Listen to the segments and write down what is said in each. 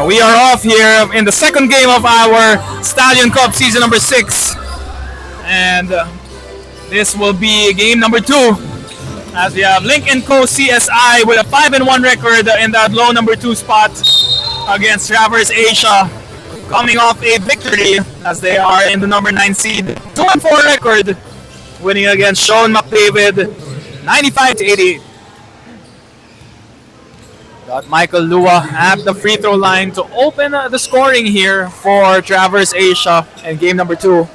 And we are off here in the second game of our Stallion Cup season number 6. And this will be game number 2. As we have Lynk & Co. CSI with a 5-1 record in that low number 2 spot against Traverse Asia, coming off a victory as they are in the number 9 seed. 2-4 record, winning against Sean McDavid 95-88. Got Michael Lua at the free throw line to open the scoring here for Traverse Asia in game number 2.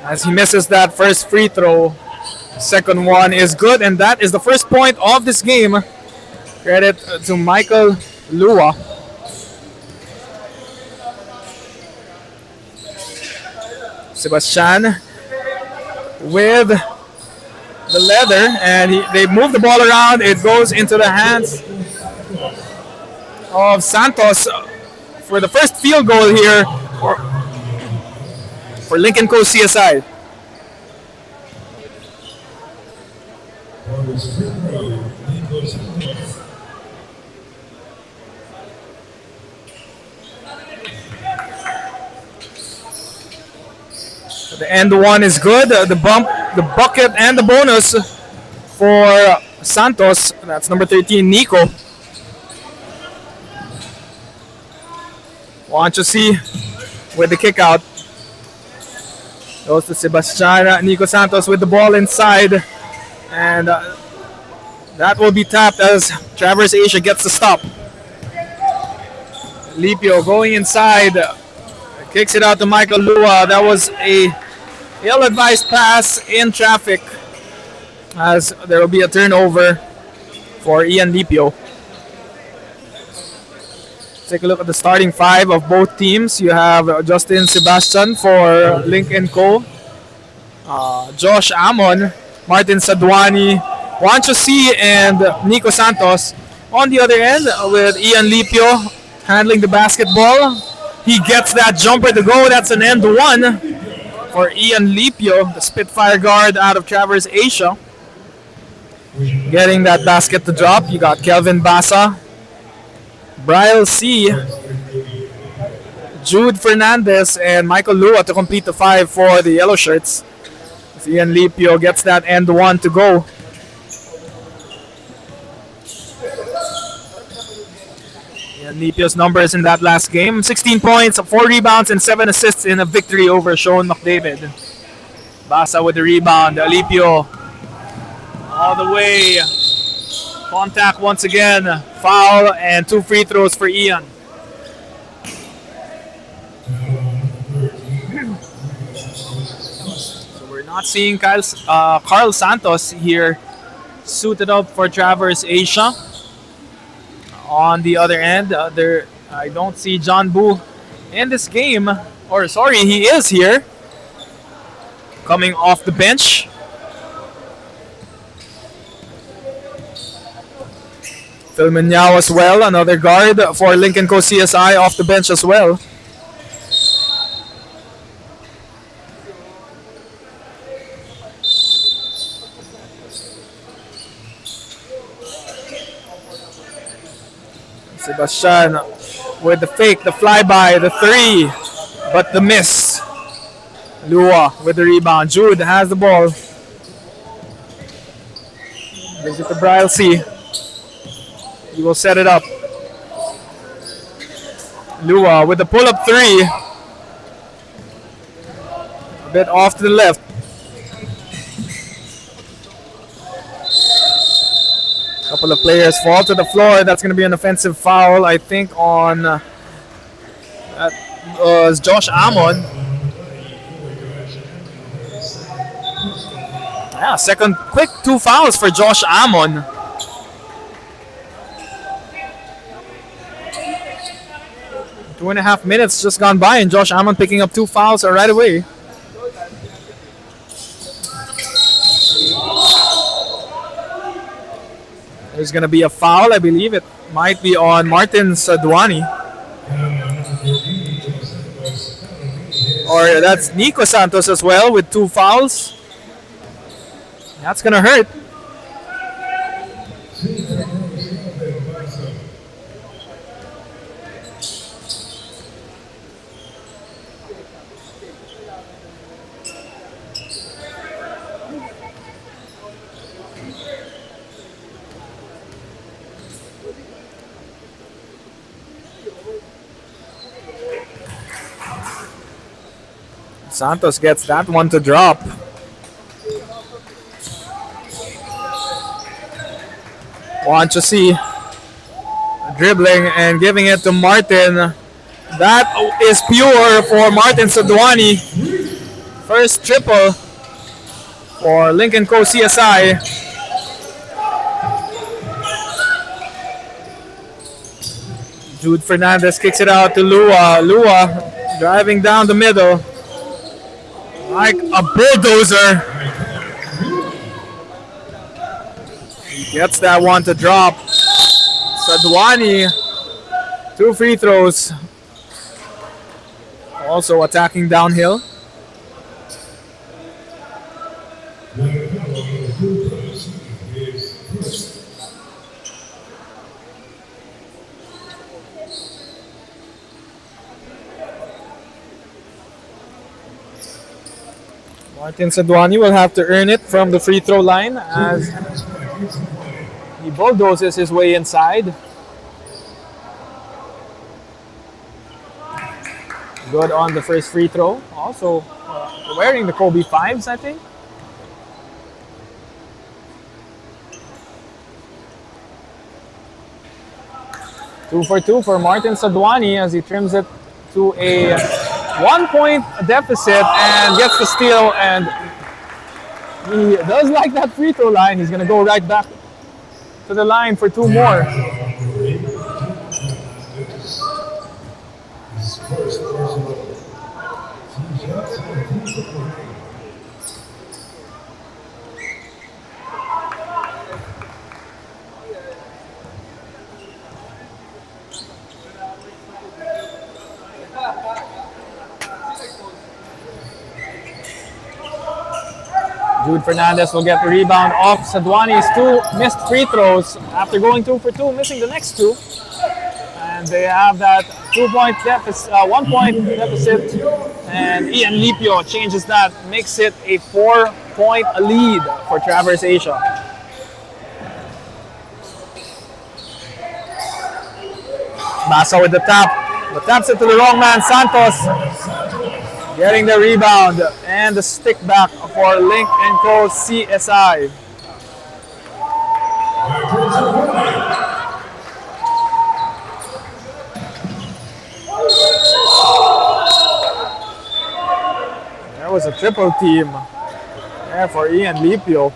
As he misses that first free throw, second one is good, and that is the first point of this game. Credit to Michael Lua. Sebastian with the leather, and they move the ball around. It goes into the hands of Santos for the first field goal here for Lynk & Co. CSI. The end one is good. The bump, the bucket, and the bonus for Santos. That's number 13, Nico. Want to see with the kick out. Goes to Sebastian. Nico Santos with the ball inside. And that will be tapped as Traverse Asia gets the stop. Lipio going inside. Kicks it out to Michael Lua. That was a ill-advised pass in traffic as there will be a turnover for Ian Lipio. Take a look at the starting 5 of both teams. You have Justin Sebastian for Lynk & Co. Josh Amon, Martin Sadwani, Juancho C, and Nico Santos. On the other end with Ian Lipio handling the basketball. He gets that jumper to go. That's an end one for Ian Lipio, the Spitfire guard out of Traverse Asia. Getting that basket to drop. You got Kelvin Basa, Brian C, Jude Fernandez, and Michael Lua to complete the 5 for the yellow shirts. As Ian Lipio gets that end one to go. Lipio's numbers in that last game: 16 points, 4 rebounds, and 7 assists in a victory over Sean McDavid. Basa with the rebound. Lipio all the way. Contact once again. Foul and 2 free throws for Ian. So we're not seeing Carl Santos here suited up for Traverse Asia. On the other end, I don't see John Boo in this game. Or sorry, he is here. Coming off the bench. Phil Minyao as well, another guard for Lynk & Co. CSI off the bench as well. Sebastian with the fake, the flyby, the 3, but the miss. Lua with the rebound. Jude has the ball. Gives it to Brian C. He will set it up. Lua with the pull-up 3. A bit off to the left. Couple of players fall to the floor. That's going to be an offensive foul, I think, on that was Josh Amon. Yeah, second quick 2 fouls for Josh Amon. Two and a half minutes just gone by, and Josh Amon picking up 2 fouls right away. There's going to be a foul, I believe it might be on Martin Sadwani. Or that's Nico Santos as well with 2 fouls. That's going to hurt. Santos gets that one to drop. Want to see dribbling and giving it to Martin. That is pure for Martin Sadwani. First triple for Lynk & Co. CSI. Jude Fernandez kicks it out to Lua. Lua driving down the middle like a bulldozer. He gets that one to drop. Sadwani, 2 free throws. Also attacking downhill. Martin Sadwani will have to earn it from the free throw line as he bulldozes his way inside. Good on the first free throw. Also wearing the Kobe 5s, I think. Two for two for Martin Sadwani as he trims it to a 1-point deficit and gets the steal, and he does like that free throw line. He's going to go right back to the line for 2 more. Jude Fernandez will get the rebound off Sadwani's 2 missed free throws after going 2 for 2, missing the next 2. And they have that 2-point deficit, 1-point deficit. And Ian Lipio changes that, makes it a 4-point lead for Traverse Asia. Basa with the tap, but taps it to the wrong man, Santos. Getting the rebound and the stick back for Lynk & Co. CSI. There was a triple team there for Ian Lipio.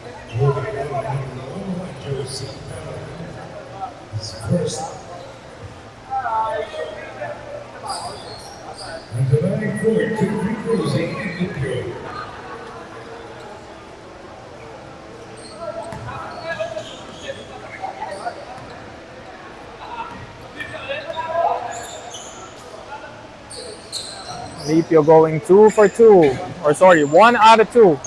Lipio going 2 for 2, or sorry, 1 out of 2.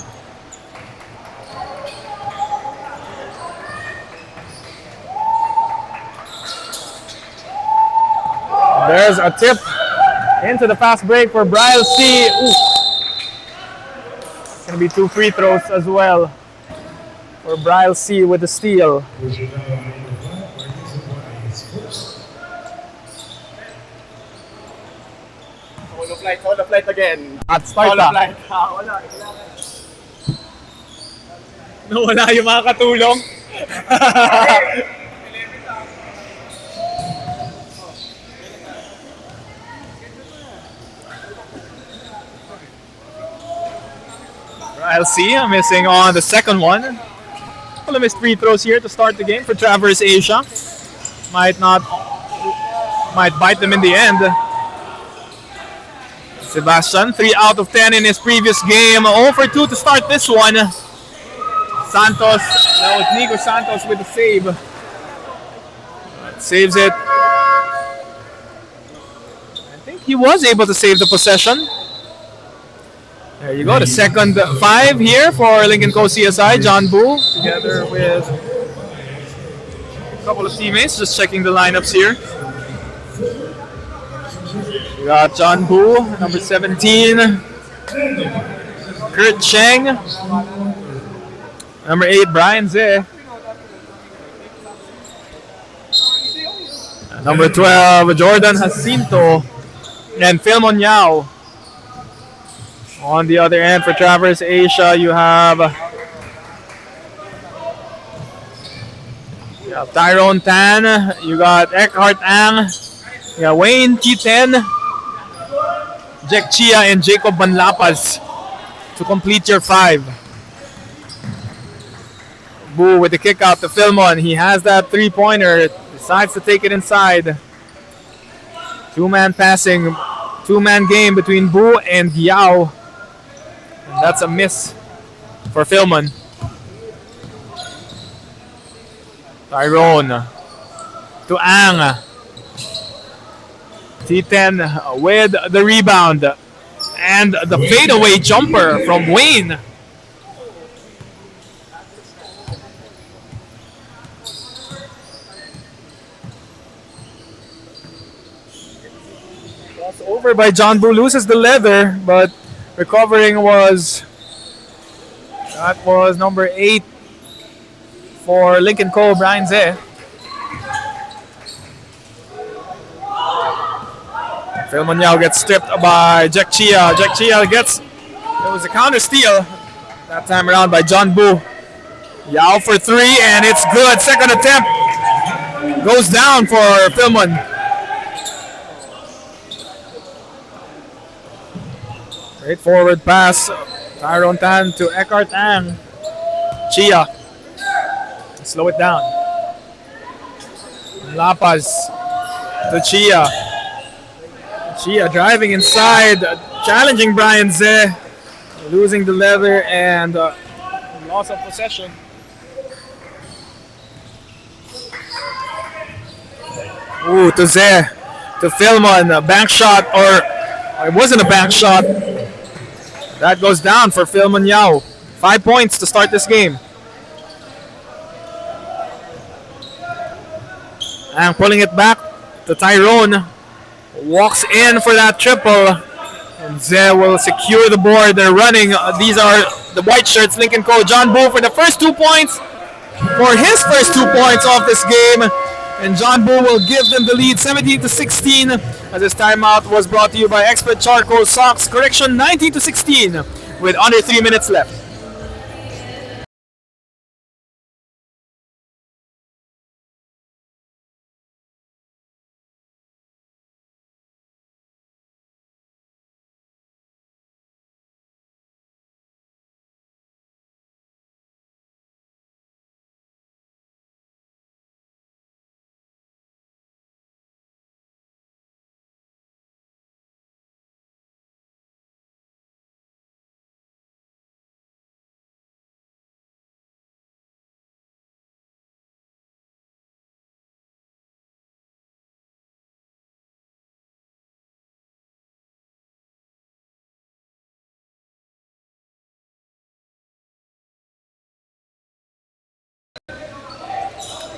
There's a tip into the fast break for Brian C. Ooh. It's going to be 2 free throws as well for Brian C. with the steal. Hold the flight again. At Sparta. Wala yung mga katulong. I'll see. I'm missing on the second one. Couple of missed free throws here to start the game for Traverse Asia. Might bite them in the end. Sebastian, 3 out of 10 in his previous game. 0 for 2 to start this one. Santos, that was Nico Santos with the save. Saves it. I think he was able to save the possession. There you go, the second 5 here for Lynk & Co. CSI. John Boo together with a couple of teammates, just checking the lineups here. We got John Boo, number 17. Kurt Cheng. Number 8, Brian Zeh. Number 12, Jordan Jacinto. And Phil Monyao. On the other end for Traverse Asia, you have Tyrone Tan, you got Eckhart Ang, you got Wayne T10, Jack Chia, and Jacob Manlapas to complete your 5. Boo with the kick out to Philmon. He has that 3-pointer, decides to take it inside. 2-man passing, 2-man game between Boo and Yao. And that's a miss for Philmon. Tyrone to Ang. T10 with the rebound. And the fadeaway jumper from Wayne. Crossed over by John Boo, loses the leather, but recovering was number 8 for Lynk & Co, Brian Zeh. Philmon Yao gets stripped by Jack Chia. Jack Chia gets, it was a counter steal that time around by John Boo. Yao for 3 and it's good. Second attempt goes down for Philmon. Great forward pass. Tyrone Tan to Eckhart Ang. Chia. Slow it down. Lapas to Chia. Chia driving inside, challenging Brian Zeh, losing the leather and loss of possession. Ooh, to Zeh, to Philmon, a bank shot, or it wasn't a bank shot. That goes down for Philmon Yao. 5 points to start this game. And pulling it back to Tyrone. Walks in for that triple. And Zeh will secure the board. They're running. These are the white shirts, Lynk & Co. John Boo for the first 2 points. For his first 2 points of this game. And John Boo will give them the lead 17-16. As this timeout was brought to you by Expert Charcoal Socks. Correction 19-16 with under 3 minutes left.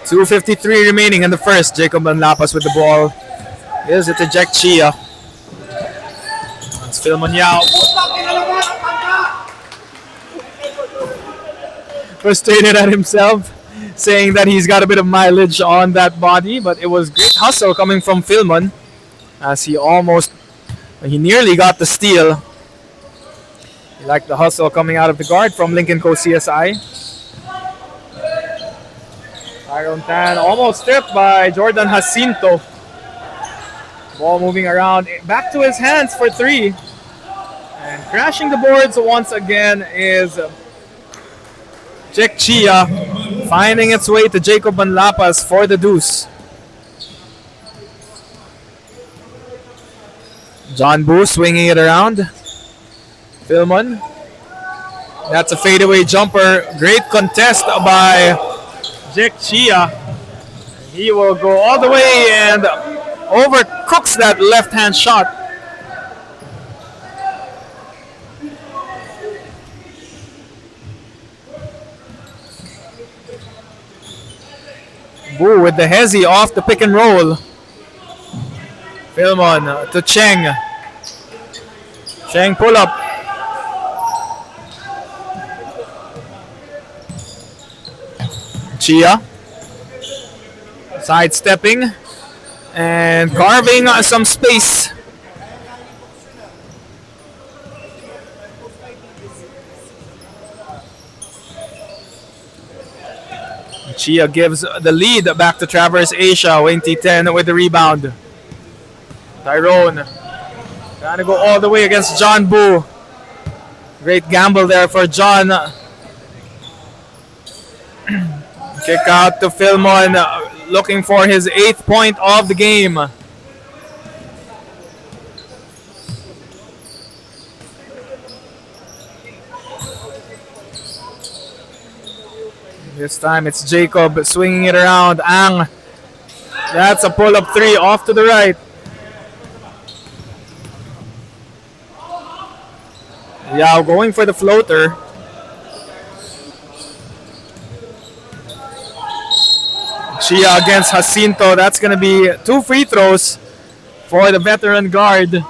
.253 remaining in the first. Jacob Manlapas with the ball. Gives it to Jack Chia. It's Philmon Yao. Frustrated at himself, saying that he's got a bit of mileage on that body, but it was great hustle coming from Philmon as he nearly got the steal. He liked the hustle coming out of the guard from Lynk & Co CSI. Tyrone Tan almost stripped by Jordan Jacinto. Ball moving around, back to his hands for 3. And crashing the boards once again is Jack Chia, finding its way to Jacob Manlapas for the deuce. John Boo swinging it around. Philmon. That's a fadeaway jumper. Great contest by Jack Chia. He will go all the way and overcooks that left-hand shot. Boo with the hezzy off the pick and roll. Philmon to Cheng. Cheng pull up. Chia sidestepping and carving some space. Chia gives the lead back to Traverse Asia. Wayne T10 with the rebound. Tyrone trying to go all the way against John Boo. Great gamble there for John. Kick out to Philmon, looking for his 8th point of the game. This time it's Jacob swinging it around. Ang. That's a pull-up 3 off to the right. Yao going for the floater. Chia against Jacinto. That's going to be 2 free throws for the veteran guard.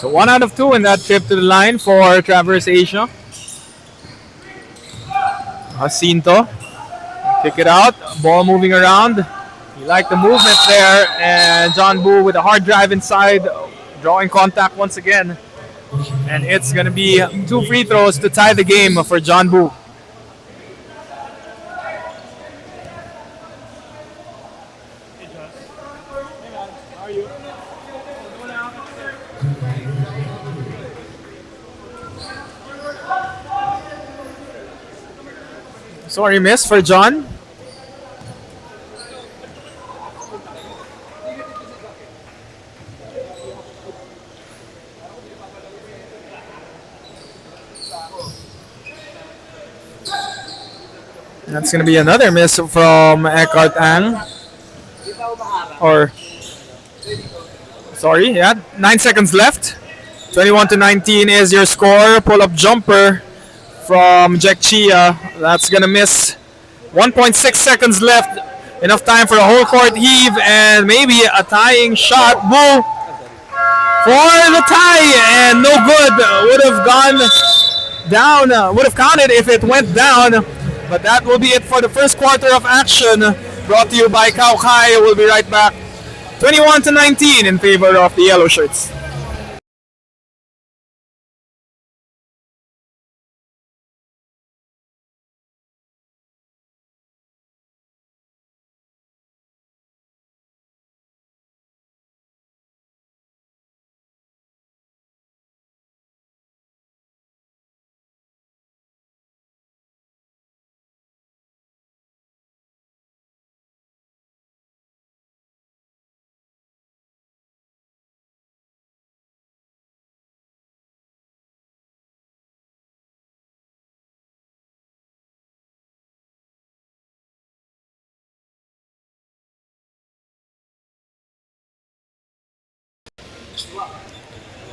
So 1 out of 2 in that trip to the line for Traverse Asia. Jacinto, kick it out, ball moving around. You like the movement there, and John Boo with a hard drive inside, drawing contact once again. And it's going to be 2 free throws to tie the game for John Boo. Sorry, miss for John. That's going to be another miss from Eckhart Ang. Or, sorry, yeah, 9 seconds left. 21-19 is your score. Pull-up jumper from Jack Chia. That's going to miss. 1.6 seconds left. Enough time for a whole court heave and maybe a tying shot. Boo for the tie, and no good. Would have gone down. Would have counted if it went down. But that will be it for the first quarter of action. Brought to you by Kao Kai. We'll be right back. 21-19 in favor of the Yellow Shirts.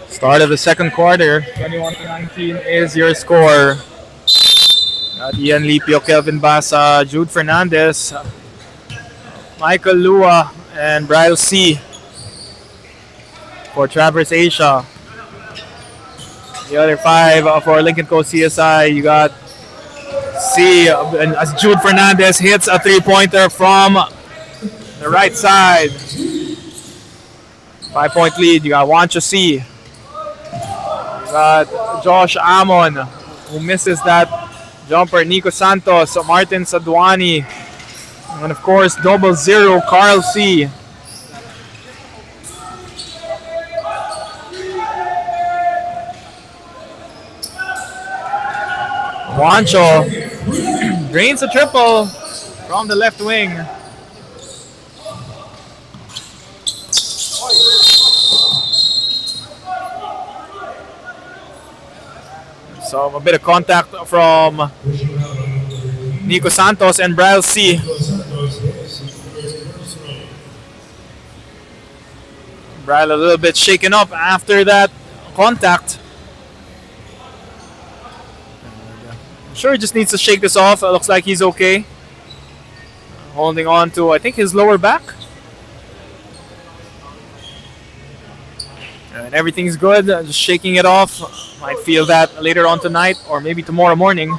Start of the second quarter. 21-19 is your score. Ian Lipio, Kelvin Basa, Jude Fernandez, Michael Lua, and Bryal C. for Traverse Asia. The other 5 for Lincoln Coast CSI. You got C, and as Jude Fernandez hits a 3-pointer from the right side. 5-point lead. You got Wancho C. You got Josh Amon, who misses that jumper. Nico Santos, Martin Sadwani, and of course, 0-0 Carl C. Wancho drains a triple from the left wing. So a bit of contact from Nico Santos and Bryal C. Bryal a little bit shaken up after that contact. Sure, he just needs to shake this off. It looks like he's okay. Holding on to, I think, his lower back. And everything's good. Just shaking it off. Might feel that later on tonight or maybe tomorrow morning.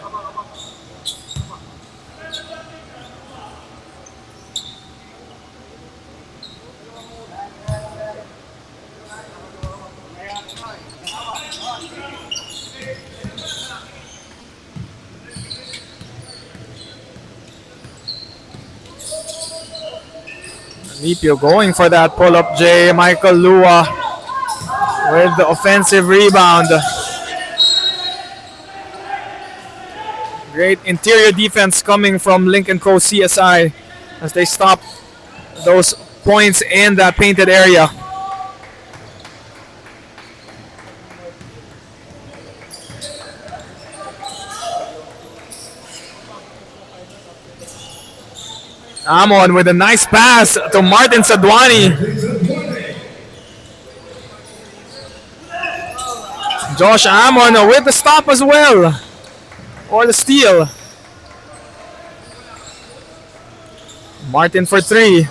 Lipio going for that pull-up J. Michael Lua with the offensive rebound. Great interior defense coming from Lynk & Co. CSI as they stop those points in that painted area. Amon with a nice pass to Martin Sadwani. Josh Amon with the stop as well. Or the steal. Martin for three.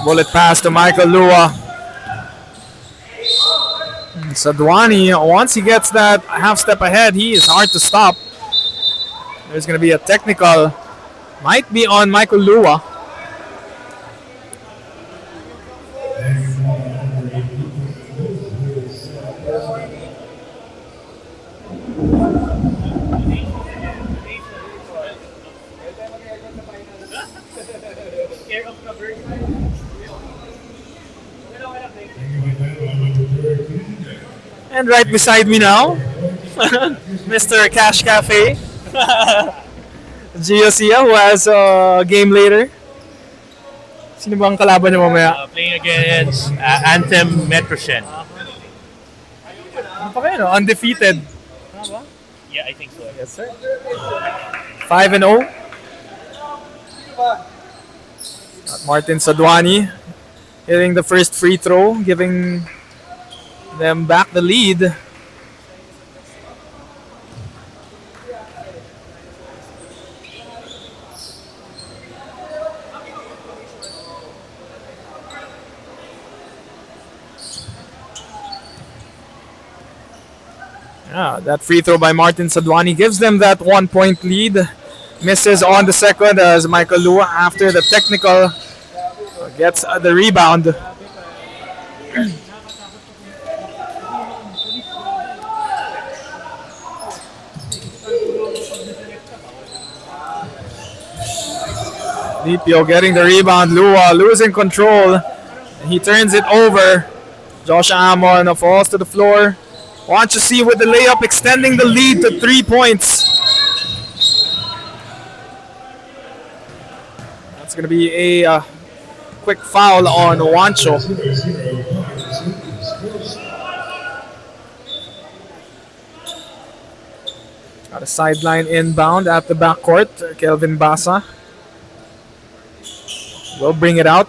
Bullet pass to Michael Lua. Sadwani, once he gets that half step ahead, he is hard to stop. There's going to be a technical. Might be on Michael Lua. And right beside me now, Mr. Cash Cafe, Giosia, who has a game later. Sino bang kalaban niya mamaya? Playing against Anthem Metroshen. Ano pa kayo, no? Undefeated. Yeah, I think so. Yes, sir. 5-0. Martin Sadwani hitting the first free throw, giving them back the lead. Yeah, that free throw by Martin Sadwani gives them that 1 point lead. Misses on the second as Michael Lua, after the technical, gets the rebound. Lipio getting the rebound. Lua losing control. He turns it over. Josh Amon falls to the floor. Wants to see with the layup, extending the lead to 3 points. That's going to be a quick foul on Juancho. Got a sideline inbound at the backcourt. Kelvin Basa will bring it out.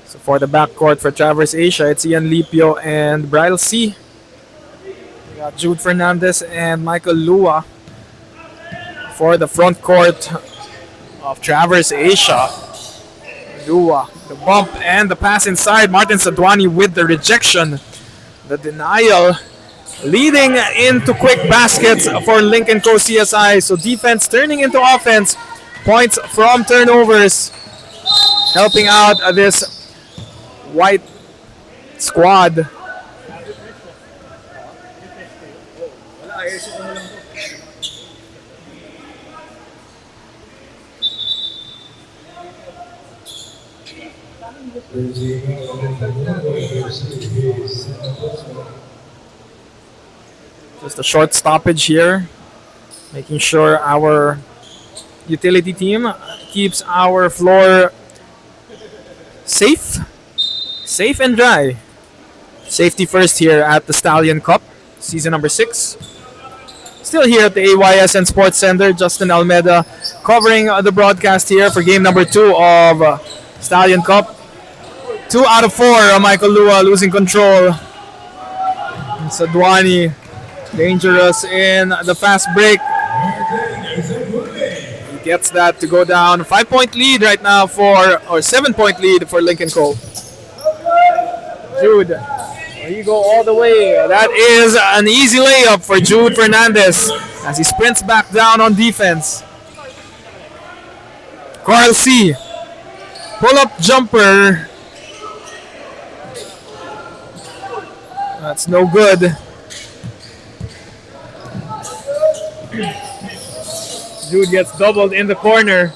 So for the backcourt for Traverse Asia, it's Ian Lipio and Bridal C. We got Jude Fernandez and Michael Lua for the front court of Traverse Asia. Lua, the bump and the pass inside. Martin Sadwani with the rejection. The denial leading into quick baskets for Lynk & Co. CSI. So defense turning into offense. Points from turnovers. Helping out this white squad. Just a short stoppage here, making sure our utility team keeps our floor safe and dry. Safety first here at the Stallion Cup, season number 6. Still here at the AYSN Sports Center, Justin Almeida covering the broadcast here for game number 2 of Stallion Cup. 2 out of 4, Michael Lua losing control. And Sadwani dangerous in the fast break. He gets that to go down. 5-point lead right now or 7-point lead for Lynk & Co. Jude, there you go all the way. That is an easy layup for Jude Fernandez as he sprints back down on defense. Carl C. Pull-up jumper. That's no good. Jude gets doubled in the corner.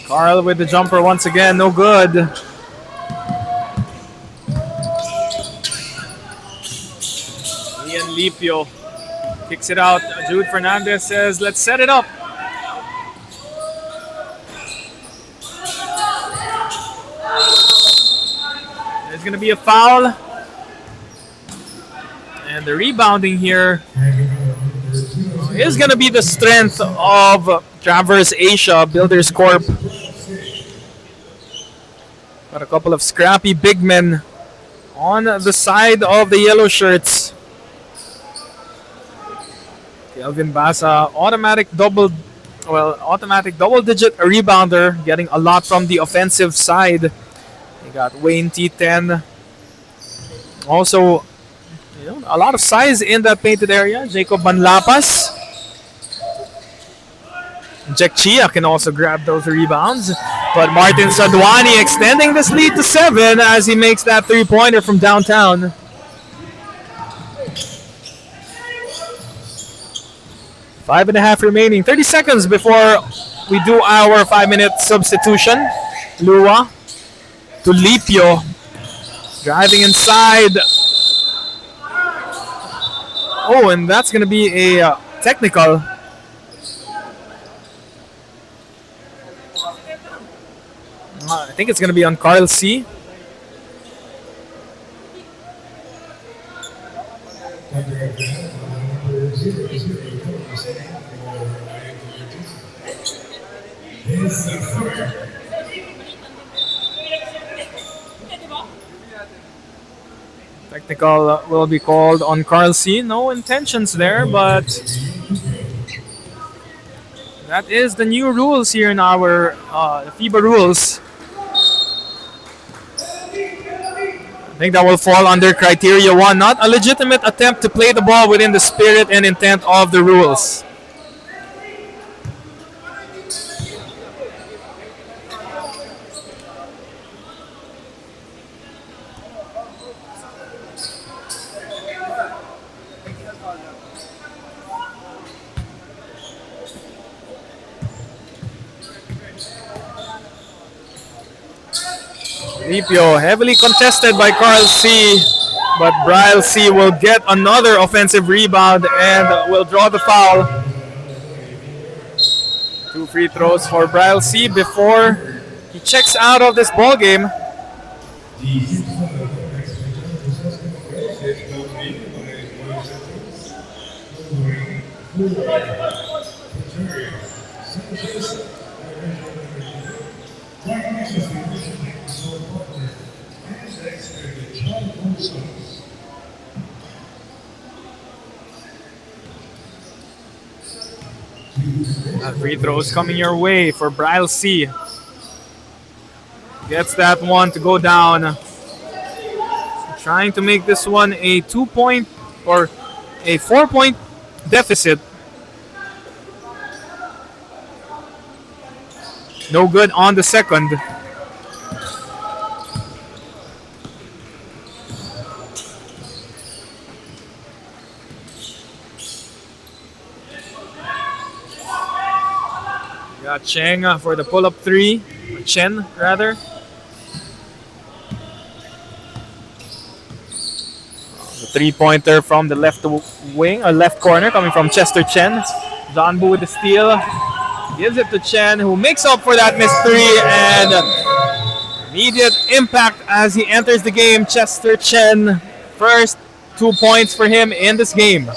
Carl with the jumper once again, no good. Ian Lipio kicks it out. Jude Fernandez says, let's set it up. There's going to be a foul. And the rebounding here is going to be the strength of Traverse Asia Builders Corp. Got a couple of scrappy big men on the side of the yellow shirts. Kelvin Basa, automatic double-digit rebounder, getting a lot from the offensive side. You got Wayne T10. Also, a lot of size in that painted area. Jacob Manlapas. Jack Chia can also grab those rebounds. But Martin Sadwani extending this lead to 7 as he makes that three-pointer from downtown. Five and a half remaining. 30 seconds before we do our 5-minute substitution. Lua to Lipio. Driving inside. Oh, and that's going to be a technical. I think it's going to be on Carl C. Technical will be called on Carl C. No intentions there, but that is the new rules here in our FIBA rules. I think that will fall under criteria 1, not a legitimate attempt to play the ball within the spirit and intent of the rules. Lipio heavily contested by Carl C. But Bryle C will get another offensive rebound and will draw the foul. 2 free throws for Bryle C before he checks out of this ball game. Free throws coming your way for Bryle C. Gets that one to go down. Trying to make this one a 2-point or a 4-point deficit. No good on the second. Got Cheng for the pull-up three. Chen, rather. The three-pointer from the left wing, or left corner, coming from Chester Chen. John Bu with the steal. Gives it to Chen, who makes up for that missed three. And immediate impact as he enters the game. Chester Chen, first 2 points for him in this game.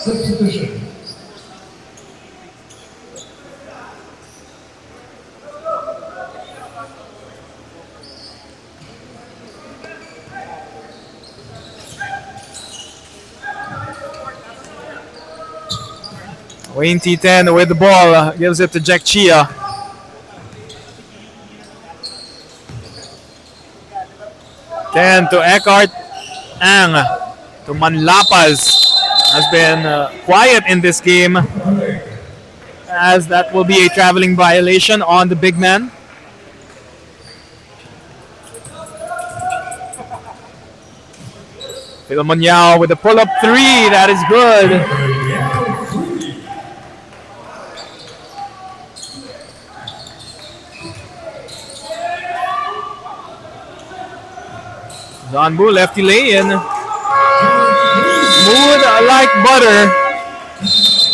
Wayne T10 with the ball, gives it to Jack Chia. Then to Eckhart Ang, to Manlapas. Has been quiet in this game, as that will be a traveling violation on the big man. Philemon Yao with the pull-up three, that is good. John Bu lefty lay-in. Smooth like butter.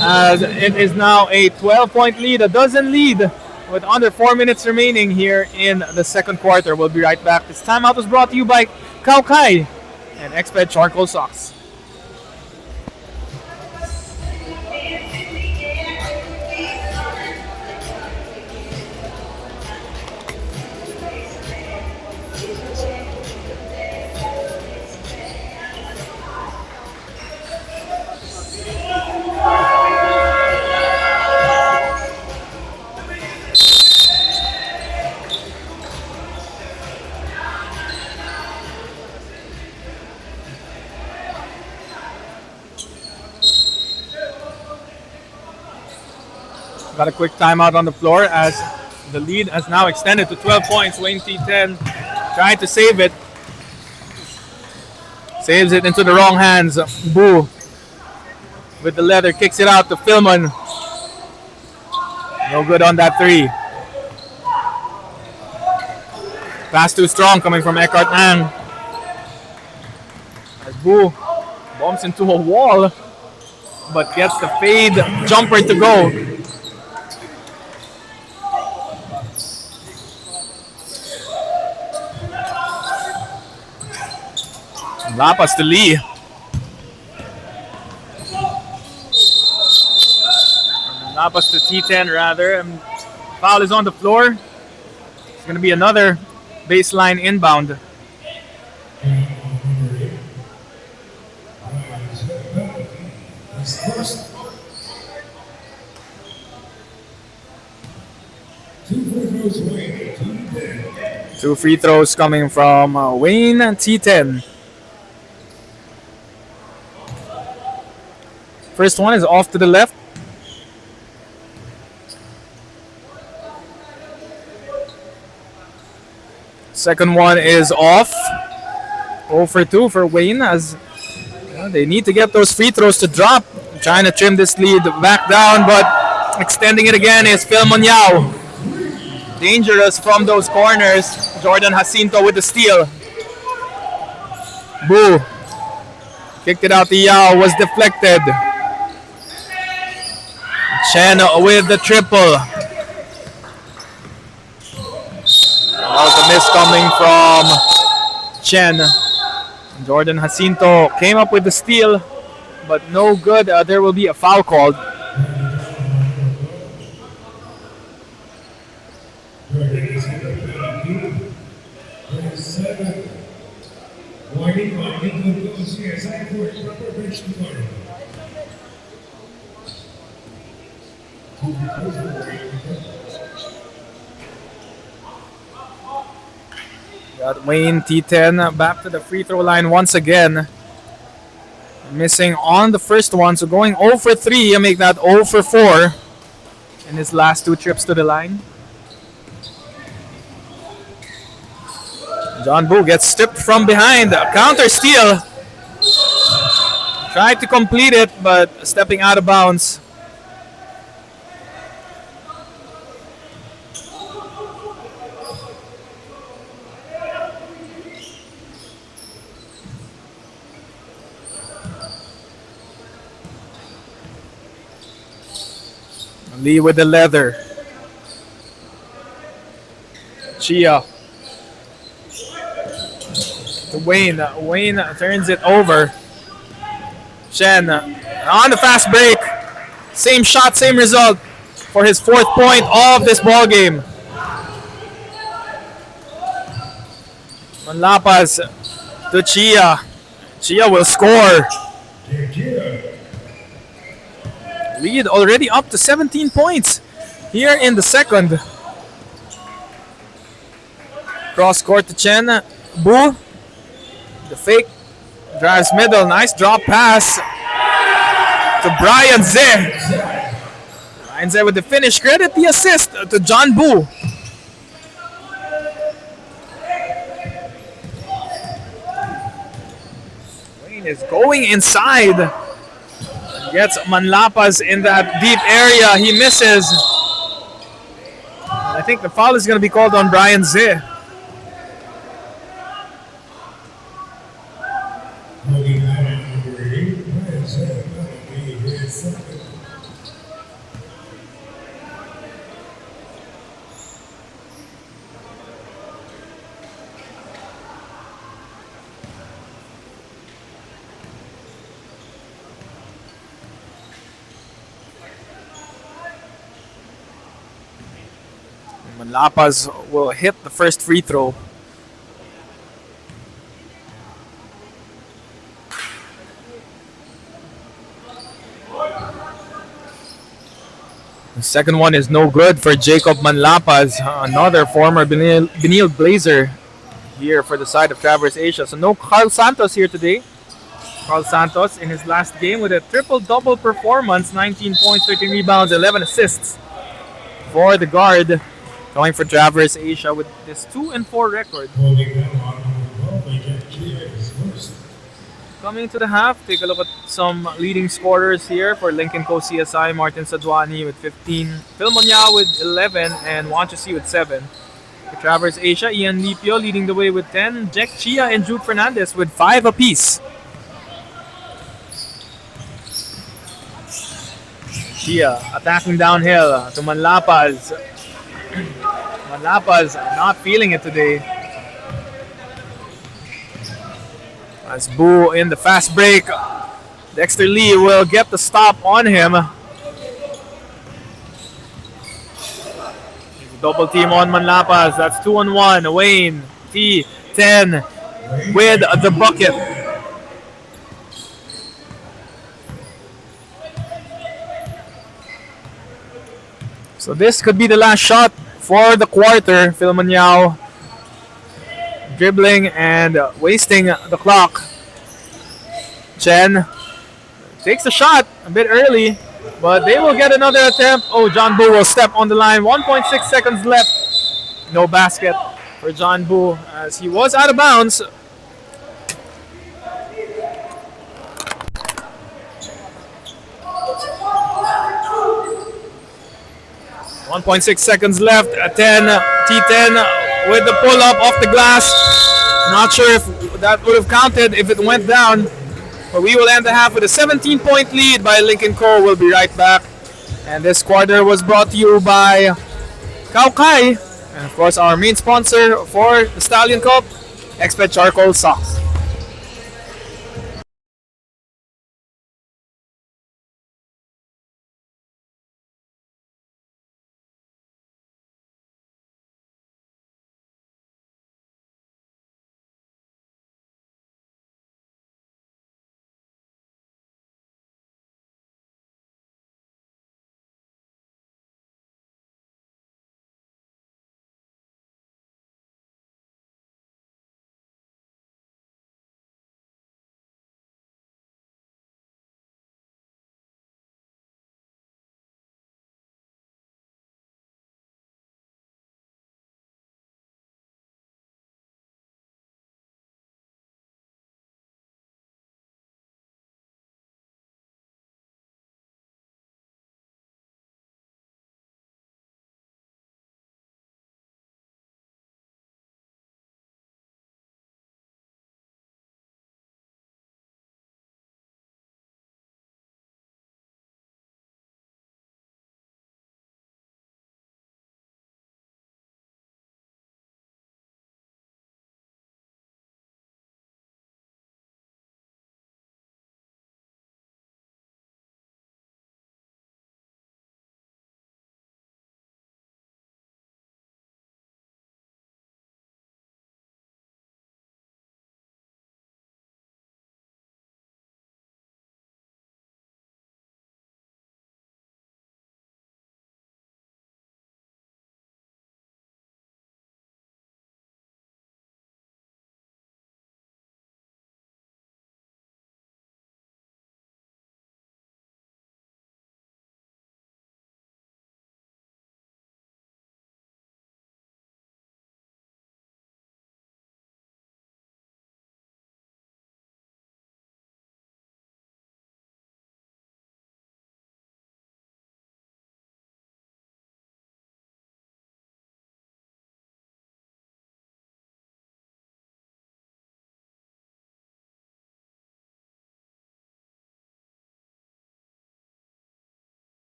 As it is now a 12-point lead, a dozen lead with under 4 minutes remaining here in the second quarter. We'll be right back. This timeout was brought to you by Kaukai and Exped Charcoal Socks. Got a quick timeout on the floor as the lead has now extended to 12 points. Wayne T10 trying to save it. Saves it into the wrong hands. Boo with the leather, kicks it out to Philman. No good on that three. Pass too strong coming from Eckhart Ang. As Boo bumps into a wall, but gets the fade jumper to go. Lapas to Lee. Lapas to T10 rather. And foul is on the floor. It's going to be another baseline inbound. Two free throws coming from Wayne T10. First one is off to the left. Second one is off. 0 for 2 for Wayne, as they need to get those free throws to drop. Trying to trim this lead back down, but extending it again is Philmon Yao. Dangerous from those corners. Jordan Jacinto with the steal. Boo. Kicked it out to Yao, was deflected. Chen with the triple. That was a miss coming from Chen. Jordan Jacinto came up with the steal, but no good. There will be a foul called. Got Wayne T10 back to the free throw line once again. Missing on the first one, so going 0 for 3, you make that 0 for 4 in his last two trips to the line. John Boo gets stripped from behind. A counter steal. Tried to complete it, but stepping out of bounds. Lee with the leather. Chia to Wayne. Wayne turns it over. Chen on the fast break. Same shot, same result for his 4th point of this ball game. Manlapas to Chia. Chia will score. Lead already up to 17 points here in the second. Cross court to Chen. Bu. The fake. Drives middle. Nice drop pass to Brian Zeh. Brian Zeh with the finish. Credit the assist to John Bu. Wayne is going inside. Gets Manlapas in that deep area. He misses. I think the foul is going to be called on Brian Zeh. Manlapas will hit the first free throw. The second one is no good for Jacob Manlapas, another former Benil Blazer here for the side of Traverse Asia. So no Carl Santos here today. Carl Santos in his last game with a triple-double performance, 19 points, 13 rebounds, 11 assists for the guard. Going for Traverse Asia with this 2-4 record. Coming to the half, take a look at some leading scorers here for Lynk & Co CSI. Martin Sadwani with 15, Phil Munyao with 11, and Wanchasi with 7. For Traverse Asia, Ian Lipio leading the way with 10, Jack Chia and Jude Fernandez with 5 apiece. Chia attacking downhill to Manlapas. Manlapas not feeling it today. As Bu in the fast break. Dexter Lee will get the stop on him. Double team on Manlapas. That's 2-on-1. Wayne T10 with the bucket. So this could be the last shot for the quarter. Phil Munyao dribbling and wasting the clock. Chen takes the shot a bit early, but they will get another attempt. Oh, John Bu will step on the line. 1.6 seconds left. No basket for John Bu as he was out of bounds. 1.6 seconds left. 10, T10 with the pull up off the glass. Not sure if that would have counted if it went down. But we will end the half with a 17-point lead by Lynk & Co. We'll be right back. And this quarter was brought to you by Kaukai. And of course our main sponsor for the Stallion Cup, Expert Charcoal Socks.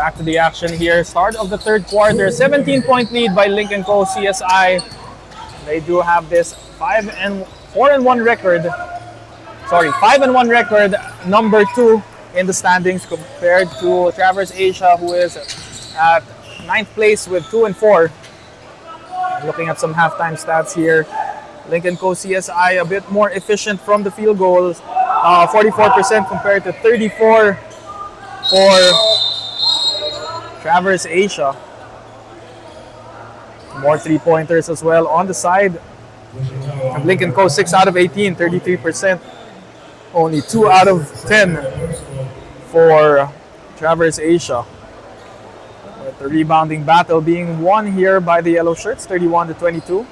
Back to the action here. Start of the third quarter. 17-point lead by Lynk & Co. CSI. They do have this 4-1 record. Sorry, 5-1 record, number 2 in the standings compared to Traverse Asia, who is at 9th place with 2-4. Looking at some halftime stats here. Lynk & Co. CSI a bit more efficient from the field goals. 44% compared to 34% for Traverse Asia. More three-pointers as well on the side of Lynk & Co. 6 out of 18, 33%. Only 2 out of 10 for Traverse Asia. With the rebounding battle being won here by the Yellow Shirts, 31-22.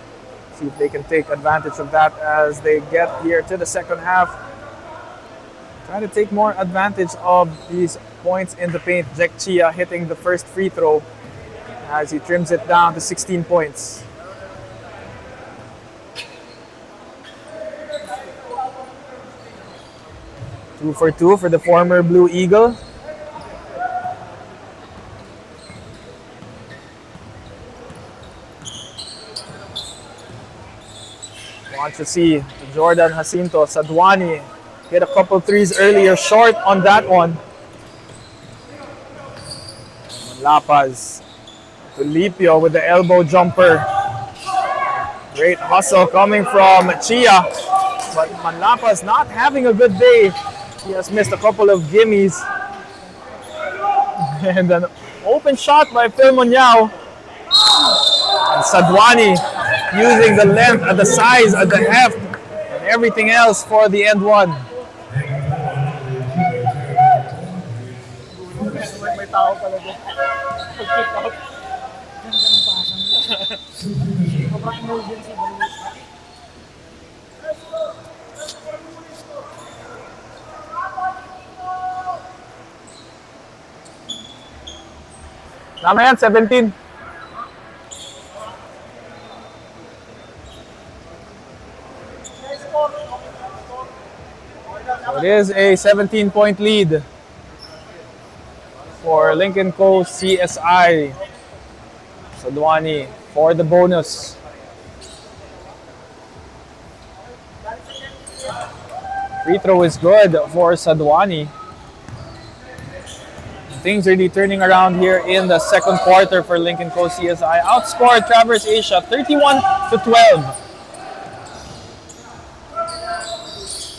See if they can take advantage of that as they get here to the second half. Trying to take more advantage of these points in the paint. Jack Chia hitting the first free throw as he trims it down to 16 points. Two for two for the former Blue Eagle. Want to see Jordan Jacinto Sadwani hit a couple threes earlier, short on that one. Lapaz to Lipio with the elbow jumper. Great hustle coming from Chia, but Manlapas not having a good day. He has missed a couple of gimmies. And an open shot by Phil Munyao. And Sadwani using the length, the size, the heft, and everything else for the end one. May tao pala doon. Pag-kick out. Sobrang emergency. Tama yan, 17. It is a 17-point lead for Lynk & Co. CSI. Sadwani for the bonus. Free throw is good for Sadwani. Things really turning around here in the second quarter for Lynk & Co. CSI. Outscored Traverse Asia 31-12.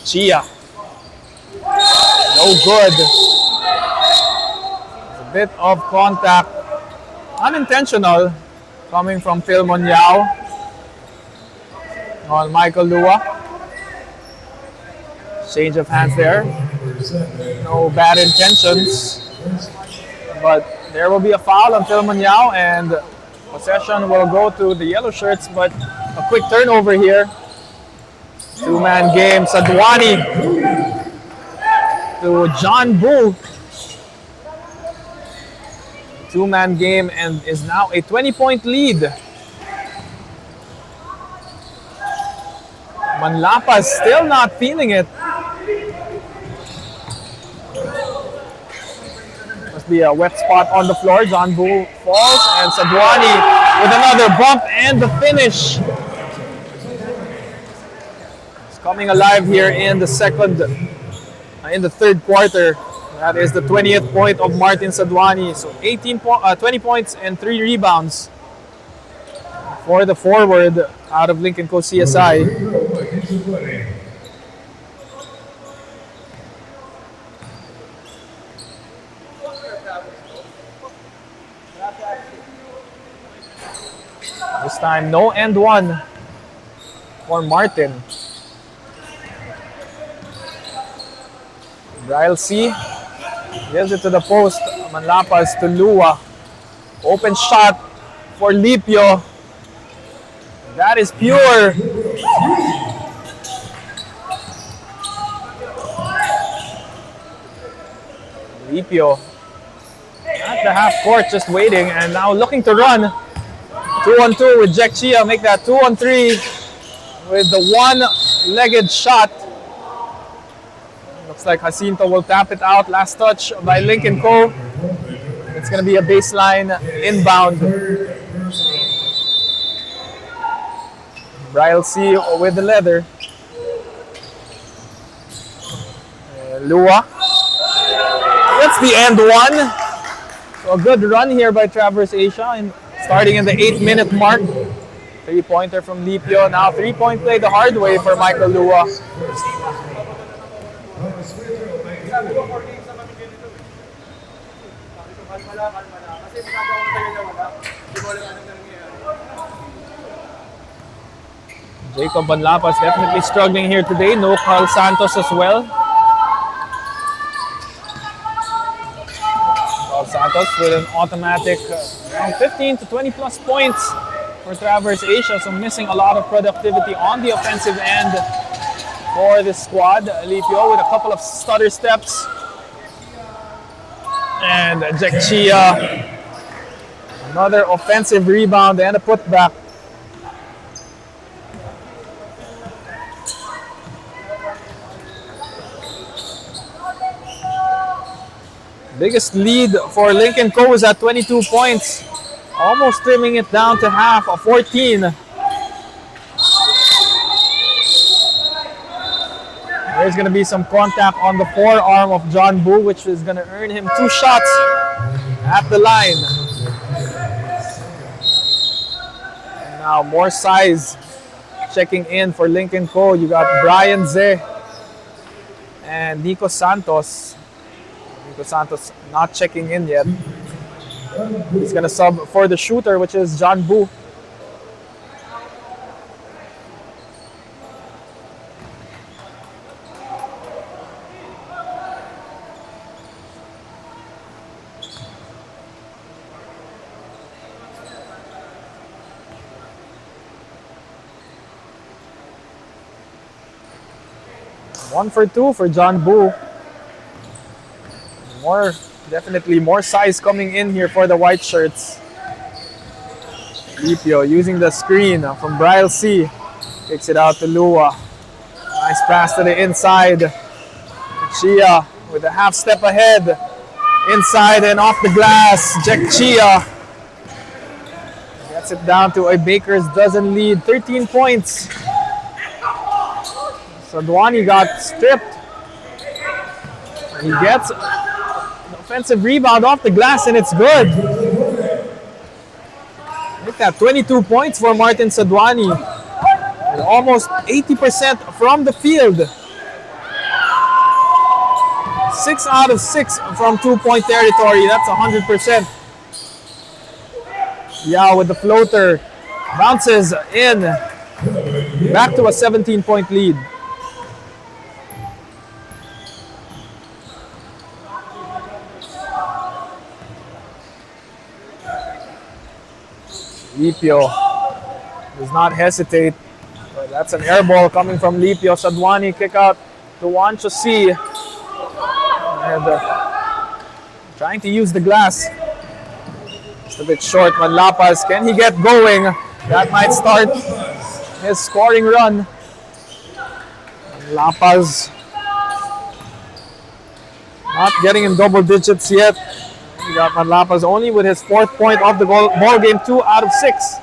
Chia. No good. A bit of contact. Unintentional. Coming from Phil Munyao on Michael Lua. Change of hands there. No bad intentions. But there will be a foul on Phil Munyao and possession will go to the Yellow Shirts, but a quick turnover here. Two-man game, Sadwani to John Bull. Two-man game and is now a 20-point lead. Manlapas still not feeling it. Must be a wet spot on the floor. John Bull falls and Sadwani with another bump and the finish. It's coming alive here in the third quarter. That is the 20th point of Martin Sadwani. So 20 points and 3 rebounds for the forward out of Lynk & Co. CSI. This time, no and one for Martin. Bryle C gives it to the post. Manlapas to Lua. Open shot for Lipio. That is pure. Lipio at the half court just waiting and now looking to run. 2-on-2 with Jack Chia. Make that 2-on-3 with the one-legged shot. Looks like Jacinto will tap it out. Last touch by Lynk & Co. It's going to be a baseline inbound. Brian C with the leather. Lua. That's the end one. So a good run here by Traverse Asia, and starting in the 8-minute mark. 3-pointer from Lipio. Now 3-point play the hard way for Michael Lua. Jacob Banlapas definitely struggling here today. No Carl Santos as well. Carl Santos with an automatic around 15 to 20 plus points for Traverse Asia. So missing a lot of productivity on the offensive end for this squad. Lipio with a couple of stutter steps. And Jack Chia, another offensive rebound and a putback. Biggest lead for Lynk & Co is at 22 points. Almost trimming it down to half of 14. There's going to be some contact on the forearm of John Boo, which is going to earn him 2 shots at the line. And now more size checking in for Lynk & Co. You got Brian Ze and Nico Santos. Nico Santos not checking in yet. He's going to sub for the shooter, which is John Boo. One for 2 for John Boo. Definitely more size coming in here for the white shirts. Lipio using the screen from Brian C. Kicks it out to Lua. Nice pass to the inside. Chia with a half step ahead. Inside and off the glass. Jack Chia gets it down to a Baker's dozen lead. 13 points. Sadwani got stripped. He gets an offensive rebound off the glass and it's good. Look at 22 points for Martin Sadwani. And almost 80% from the field. 6 out of 6 from 2-point territory. That's 100%. Yeah, with the floater. Bounces in. Back to a 17-point lead. Lipio does not hesitate. But that's an air ball coming from Lipio. Sadwani kick out to Wancho C. And trying to use the glass. Just a bit short. Manlapas, can he get going? That might start his scoring run. Manlapas not getting in double digits yet. We got Manlapas only with his 4th point of the ball game, 2 out of 6.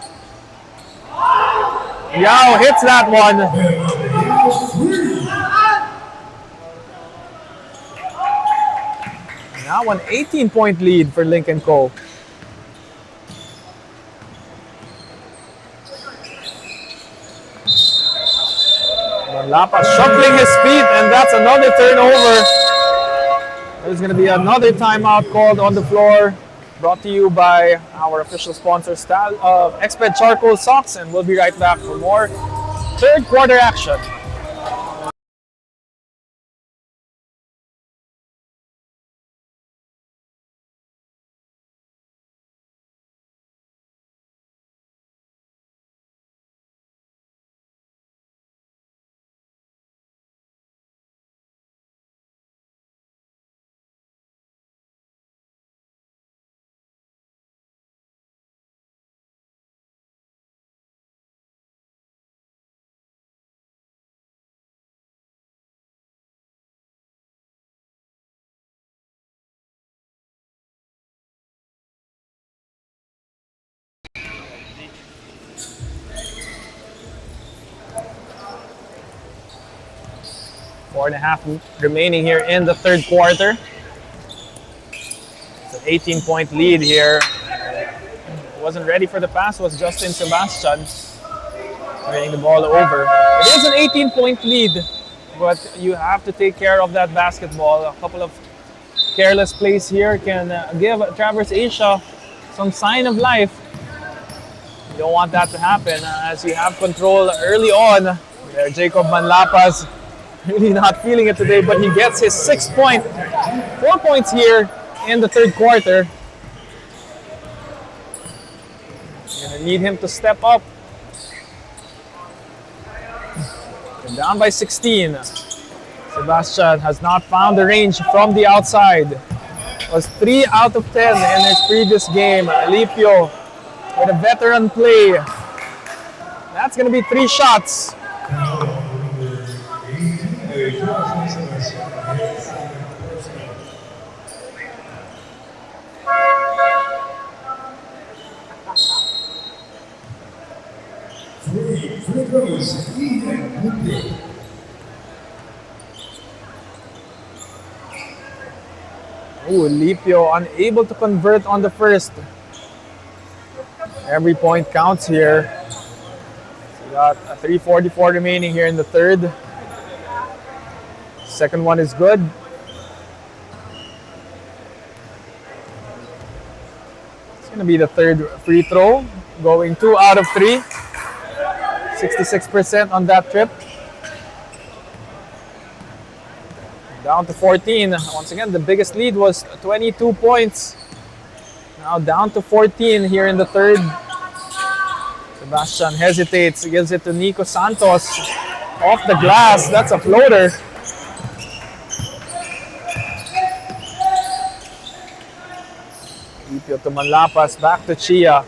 Yao hits that one. Now an 18-point lead for Lynk & Co. Manlapas shuffling his feet, and that's another turnover. There's going to be another timeout called on the floor, brought to you by our official sponsor, Exped Charcoal Socks, and we'll be right back for more 3rd quarter action. 4.5 remaining here in the third quarter. It's an 18-point lead here. Wasn't ready for the pass was Justin Sebastian. Turning the ball over. It is an 18-point lead, but you have to take care of that basketball. A couple of careless plays here can give Traverse Asia some sign of life. You don't want that to happen as you have control early on. There, Jacob Manlapas really not feeling it today, but he gets his 4 points here in the third quarter. You're gonna need him to step up. They're down by 16. Sebastian has not found the range from the outside. Was 3 out of 10 in his previous game. Alipio with a veteran play. That's going to be 3 shots. Ooh, Lipio unable to convert on the first. Every point counts here. So we got a 3:44 remaining here in the third. Second one is good. It's going to be the third free throw. Going 2 out of 3. 66% on that trip. Down to 14. Once again, the biggest lead was 22 points. Now down to 14 here in the third. Sebastian hesitates, gives it to Nico Santos. Off the glass, that's a floater. Lipio to Manlapas, back to Chia.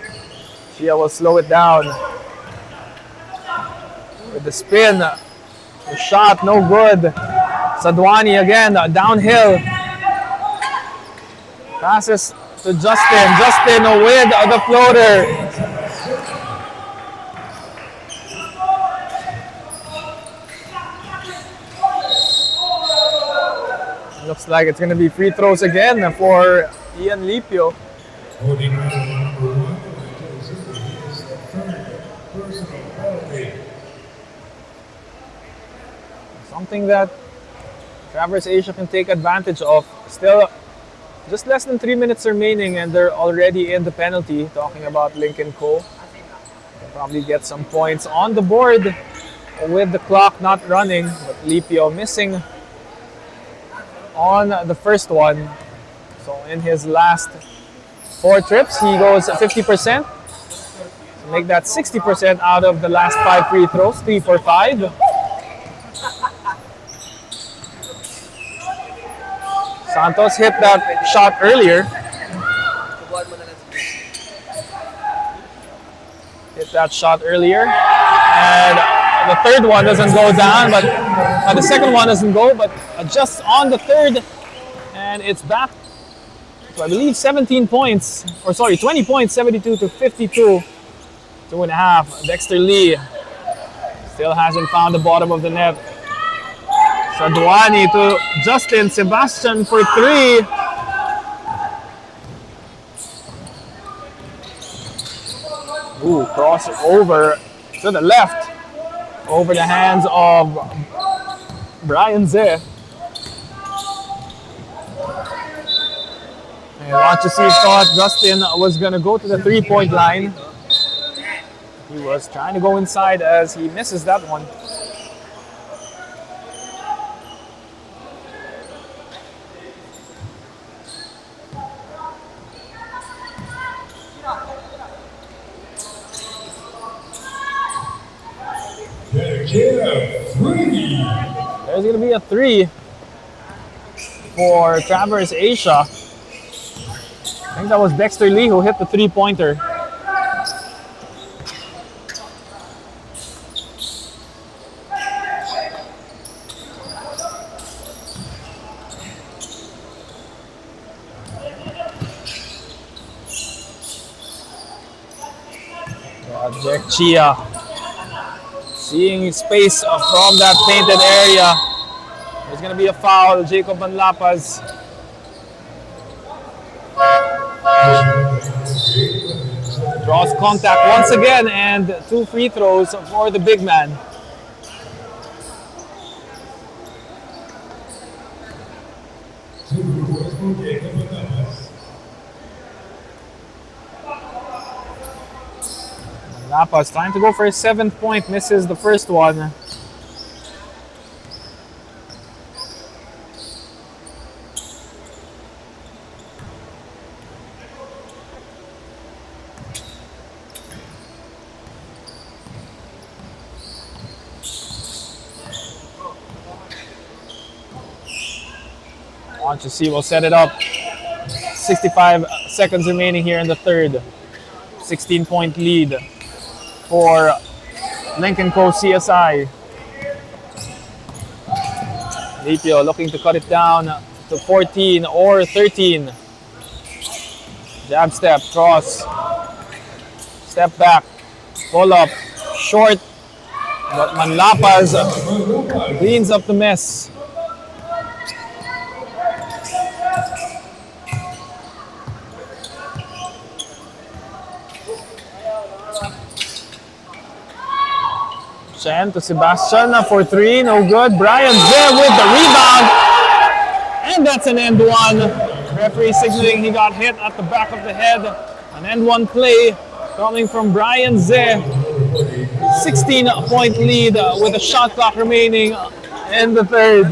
Chia will slow it down. With the spin, the shot, no good. Sadwani again, downhill. Passes to Justin. Justin with the floater. Looks like it's going to be free throws again for Ian Lipio. Something that Traverse Asia can take advantage of. Still just less than 3 minutes remaining and they're already in the penalty. Talking about Lynk and Co. Can probably get some points on the board with the clock not running. But Lipio missing on the first one. So in his last 4 trips, he goes 50%. So make that 60% out of the last 5 free throws. 3 for 5. Santos hit that shot earlier. Hit that shot earlier. And the third one doesn't go down, but the second one doesn't go, but just on the third. And it's back to, I believe, 17 points. Or sorry, 20 points, 72 to 52. 2.5. Dexter Lee still hasn't found the bottom of the net. Sadwani to Justin Sebastian for 3. Ooh, cross over to the left. Over the hands of Brian Zeh. And watch to see thought Justin was going to go to the 3-point line. He was trying to go inside as he misses that one. There's going to be a 3 for Traverse Asia. I think that was Dexter Lee who hit the 3-pointer. Jack Chia seeing space from that painted area. There's going to be a foul. Jacob Manlapas. Draws contact once again, and 2 free throws for the big man. Manlapas trying to go for his 7th point, misses the first one. Want to see, we'll set it up. 65 seconds remaining here in the third. 16-point lead for Lynk & Co. CSI. Lipio looking to cut it down to 14 or 13. Jab step, cross. Step back, pull up, short. But Manlapas cleans up the mess. Chen to Sebastian for 3, no good. Brian's there with the rebound. And that's an end one. Referee signaling he got hit at the back of the head. An end one play coming from Brian Zeh. 16-point lead with a shot clock remaining in the third.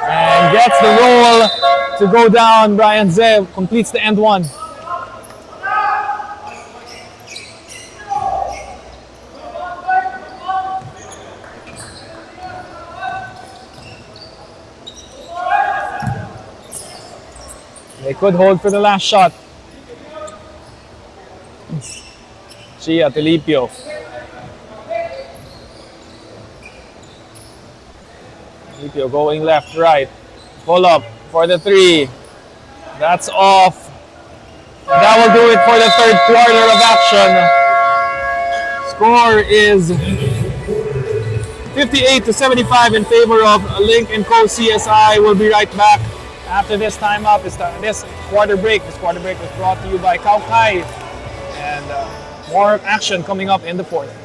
And gets the roll to go down. Brian Zeh completes the end one. They could hold for the last shot. Chia Telipio. Telipio going left, right. Pull up for the 3. That's off. That will do it for the third quarter of action. Score is 58-75 in favor of Lynk & Co. CSI. We'll be right back after this timeout. This quarter break. This quarter break was brought to you by Kaukai. And more action coming up in the fourth.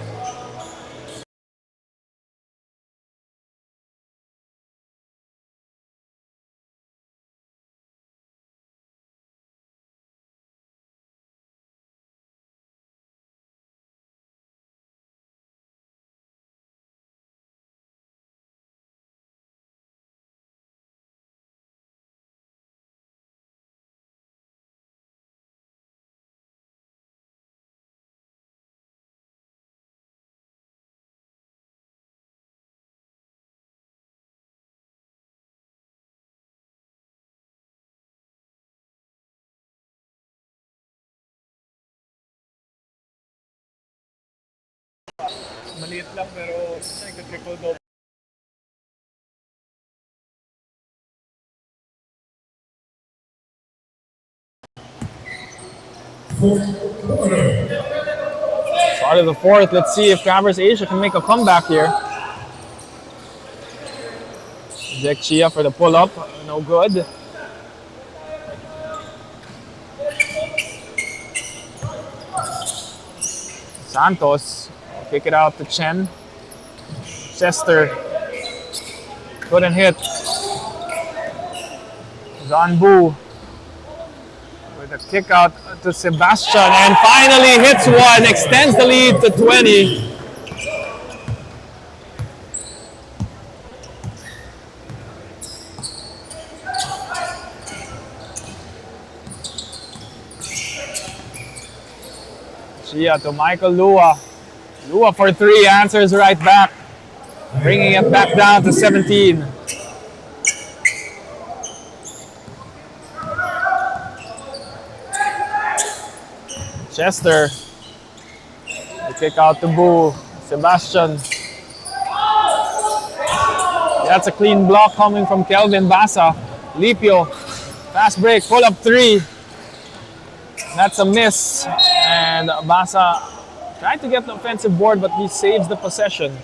Maliit lang pero triple double. Start of the fourth. Let's see if Traverse Asia can make a comeback here. Jack Chia for the pull-up. No good. Santos. Kick it out to Chen. Chester. Couldn't hit. Zanbu. With a kick out to Sebastian. And finally hits one. Extends the lead to 20. Chia to Michael Lua. Lua for 3, answers right back. Bringing it back down to 17. Chester. The kick out to Boo. Sebastian. That's a clean block coming from Kelvin Basa. Lipio. Fast break, pull up 3. That's a miss. And Basa Tried to get the offensive board, but he saves the possession.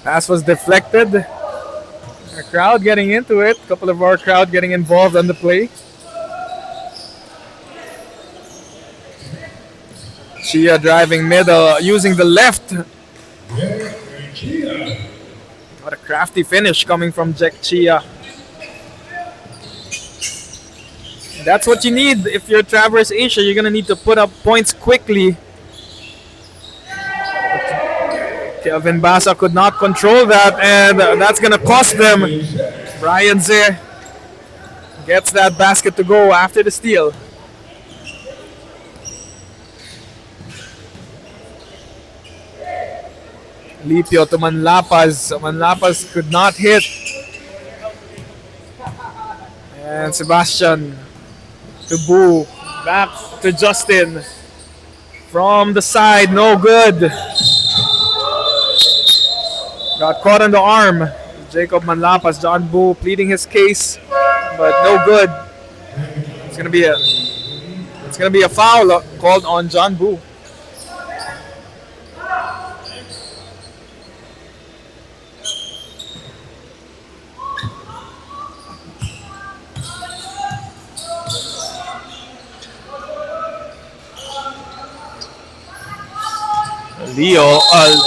Pass was deflected. Our crowd getting into it. A couple of our crowd getting involved on the play. Chia driving middle, using the left. What a crafty finish coming from Jack Chia. That's what you need if you're Traverse Asia. You're going to need to put up points quickly. Kelvin Basa could not control that, and that's going to cost them. Brian Zeh gets that basket to go after the steal. Lipio to Manlapas. Manlapas could not hit. And Sebastian to Boo. Back to Justin. From the side, no good. Got caught on the arm. Jacob Manlapas, John Boo pleading his case, but no good. It's gonna be a foul called on John Boo.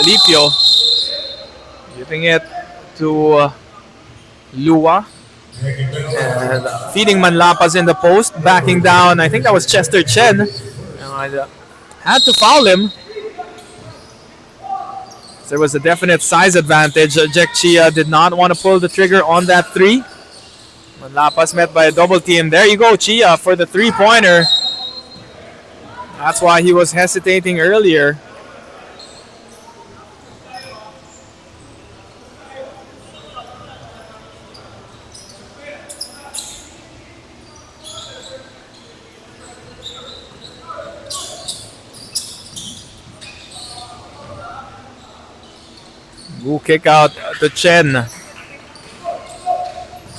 Lipio giving it to Lua. And feeding Manlapas in the post, backing down. I think that was Chester Chen. Had to foul him. There was a definite size advantage. Jack Chia did not want to pull the trigger on that three. Manlapas met by a double team. There you go, Chia for the three-pointer. That's why he was hesitating earlier. Wu kick out to Chen.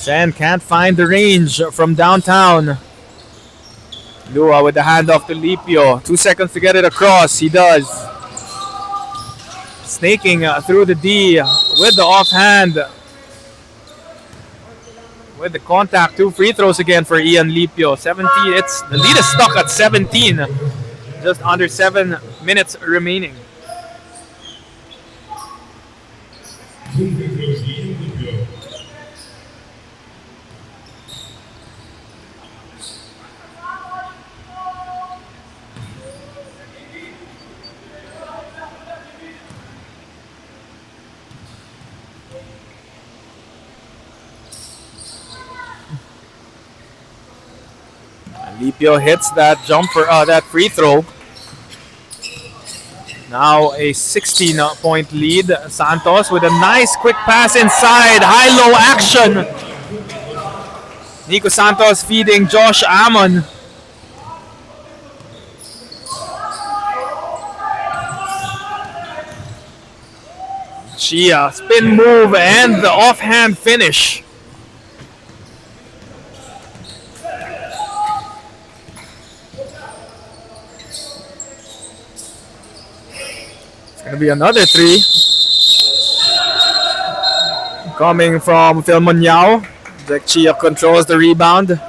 Chen can't find the range from downtown. Lua with the handoff to Lipio. 2 seconds to get it across. He does. Snaking through the D with the offhand. With the contact. 2 free throws again for Ian Lipio. 17. The lead is stuck at 17. Just under 7 minutes remaining. Lipio hits that jumper, that free throw. Now a 16-point lead. Santos with a nice quick pass inside. High-low action. Nico Santos feeding Josh Amon. Chia, spin move and the offhand finish. Gonna be another three coming from Phil Munyao. Jack Chia controls the rebound.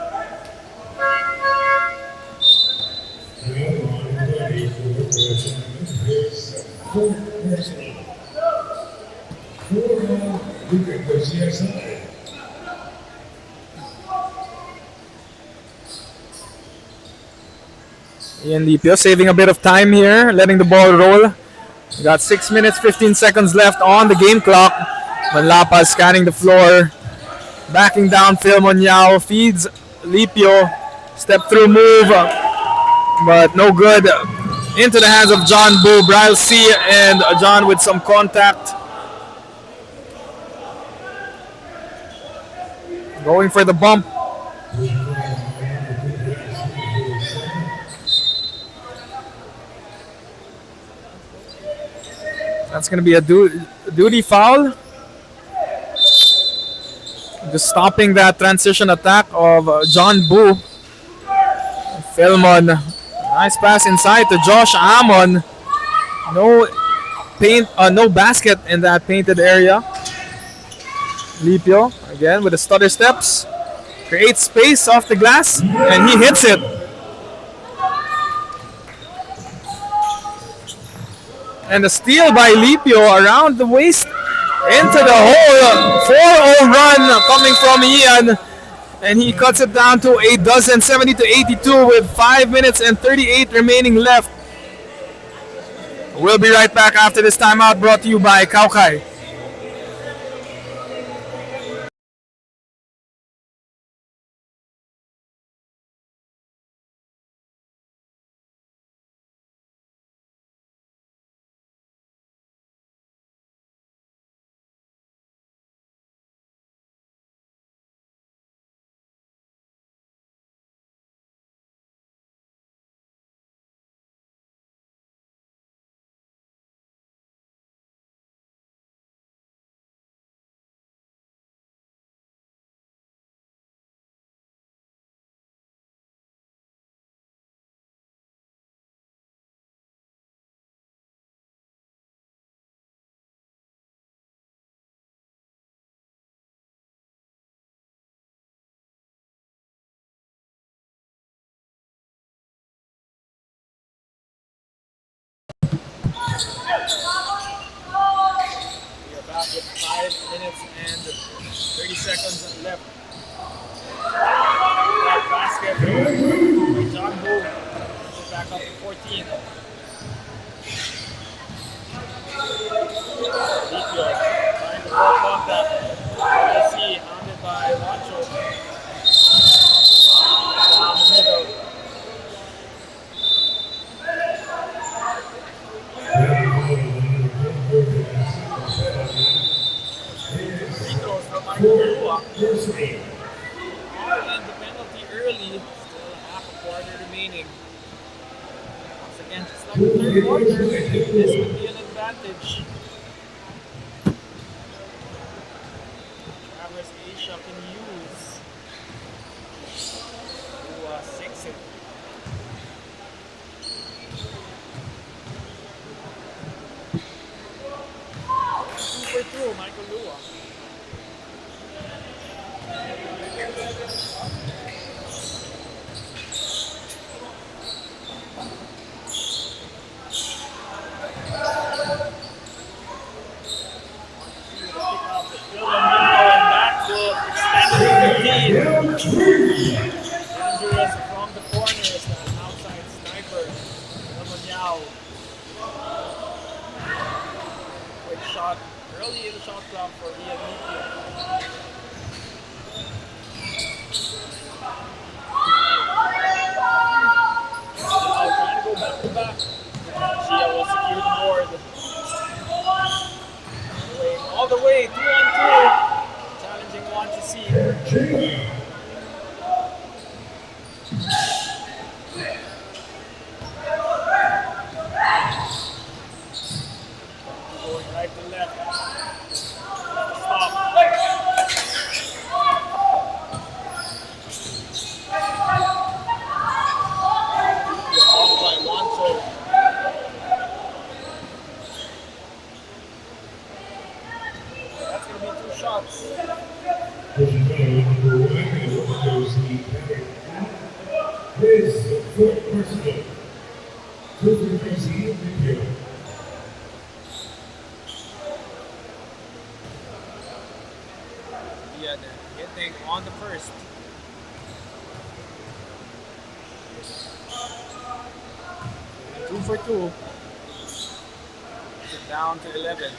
Ian Lipio saving a bit of time here, letting the ball roll. We got 6 minutes, 15 seconds left on the game clock. Manlapas scanning the floor. Backing down Phil Munyao. Feeds Lipio. Step through move. But no good. Into the hands of John Boo. Bryce C. and John with some contact. Going for the bump. That's going to be a duty foul. Just stopping that transition attack of John Boo. Philmon. Nice pass inside to Josh Amon. No no basket in that painted area. Lipio again with the stutter steps. Creates space off the glass and he hits it. And a steal by Lipio around the waist into the hole. 4-0 run coming from Ian. And he cuts it down to a dozen, 70-82 with 5 minutes and 38 remaining left. We'll be right back after this timeout brought to you by Kaukai. With 5 minutes and 30 seconds left. That basket by John Boo. Back up to 14. Lipio trying to work on that. Let's see, hounded by Rancho. Down the middle. And the penalty early, still half a quarter remaining. Once again, just like the third quarter, this would be an advantage. Traverse Asia can use to 6 it. 2 for 2, Michael Lua. Dangerous from the corners, an outside sniper. Quick shot early in the shot clock for Ian Lipio. Trying to go back to back. Shia will secure the board. All the way, 2-on-2. Challenging one to see. Going right to left. Stop. Off by Wancho. That's going to be 2 shots. Yeah, they're hitting on the first. Two for 2. It's down to 11.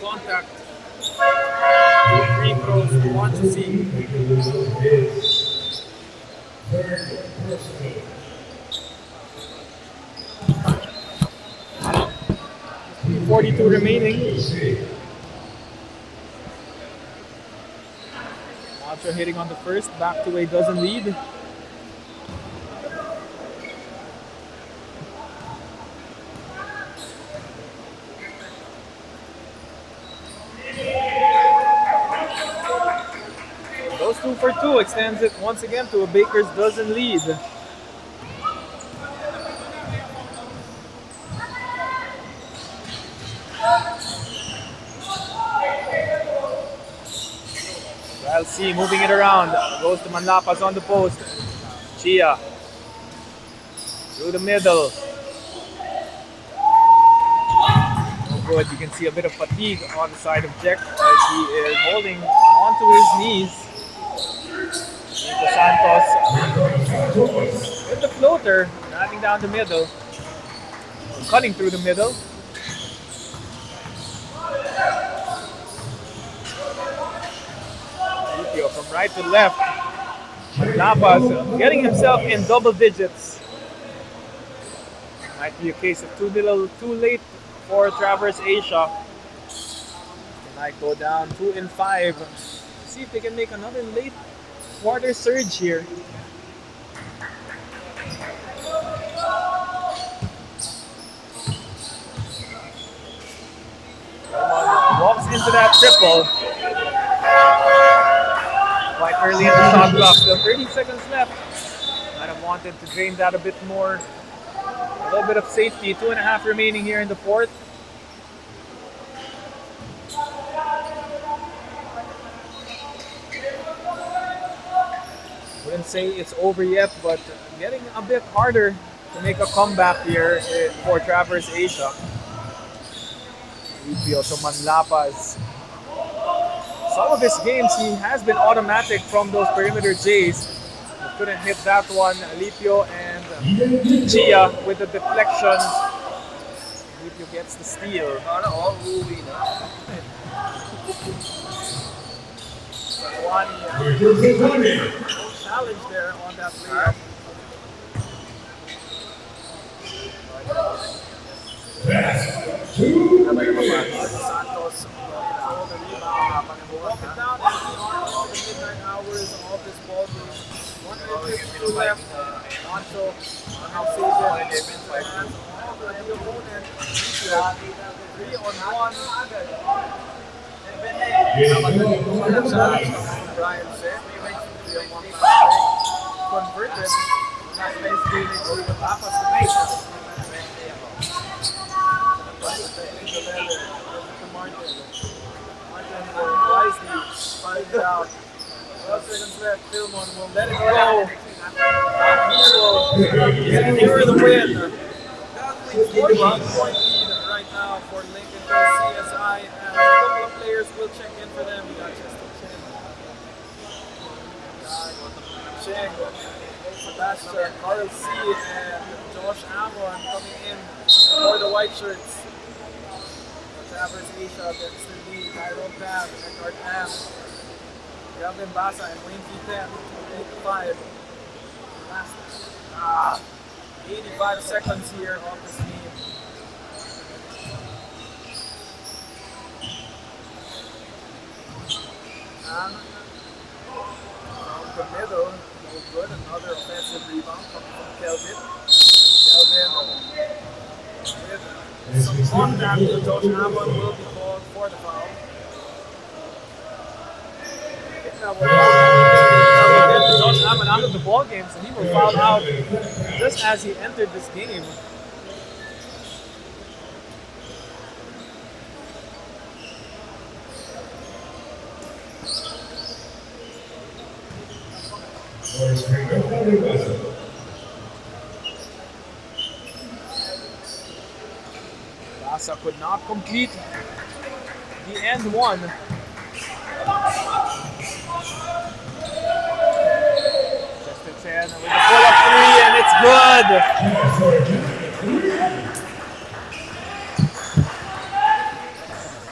Contact. Free throws, we want to see. 2:42 remaining. Macho hitting on the first, back to a dozen lead. Those 2 for 2 extends it once again to a Baker's dozen lead. I'll see moving it around. Goes to Manlapas on the post. Chia through the middle. Oh, good. You can see a bit of fatigue on the side of Jack as he is holding onto his knees. Nico Santos with the floater, driving down the middle, cutting through the middle. From right to left, Manlapas getting himself in double digits. Might be a case of too late for Traverse Asia. They might go down 2-5. See if they can make another late quarter surge here. Walks into that triple. Quite early in the shot clock, still 30 seconds left. Might have wanted to drain that a bit more. A little bit of safety, 2.5 remaining here in the fourth. Wouldn't say it's over yet, but getting a bit harder to make a comeback here for Traverse Asia. Ripio to Manlapas. Some of his games, he has been automatic from those perimeter J's. Couldn't hit that one. Lipio and Chia with the deflection. Lipio gets the steal. Challenge there on that layup. Santos walk it down as we are into the midnight hours of this ball game. 1:52 left. Macho now saves it into the hands of the opponent. 3-on-1. Brian said, converted. That's basically going to Papas to make it. Martin wisely finds out. 12 seconds left. Philmon will let it go. He will secure the win. 41-point lead right now for Lynk and CSI. And a couple of players will check in for them. We got Chester Cheng, Sebastian, Carl C, and Josh Amon coming in for the white shirts. Traverse Asia, Dexter Lee, Tyrone Tam, Eckhart Am, Kelvin Basa, and Wayne T10, 8-5. Last 85 seconds here on this game. And from the middle, no good. Another offensive rebound coming from Kelvin. Kelvin with some contact with Josh Amon will be called for the foul. That will get Josh Amon out of the ball game, so he will foul out just as he entered this game. Basa could not complete the end one. Chester Chen with the pull-up three, and it's good.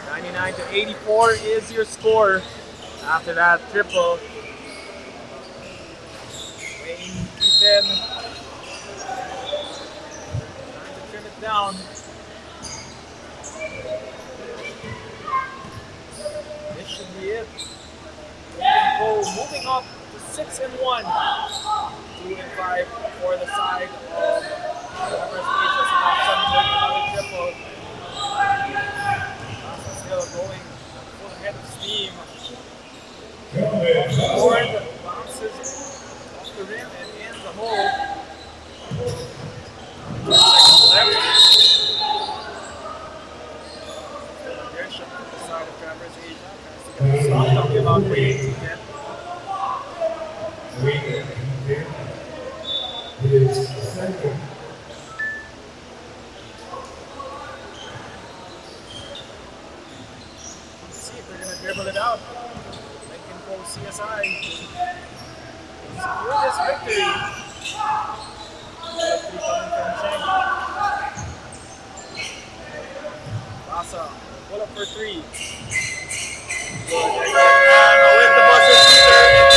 99-84 is your score after that triple. Wayne T10 trying to trim it down. should be it. Lincoln moving up to 6-1. 2-5 for the side of Traverse Asia. Sebastian with another triple. Still going full ahead of steam. Board bounces off the rim and in the hole. 2 seconds left. There's shot to the side of Traverse Asia. Stop talking about waiting to get. See if they're going to dribble it out. Lincoln Cole CSI. Secure this victory. Three coming from Cheng. Basa, pull up for 3. Good. With the buzzer beater, it'll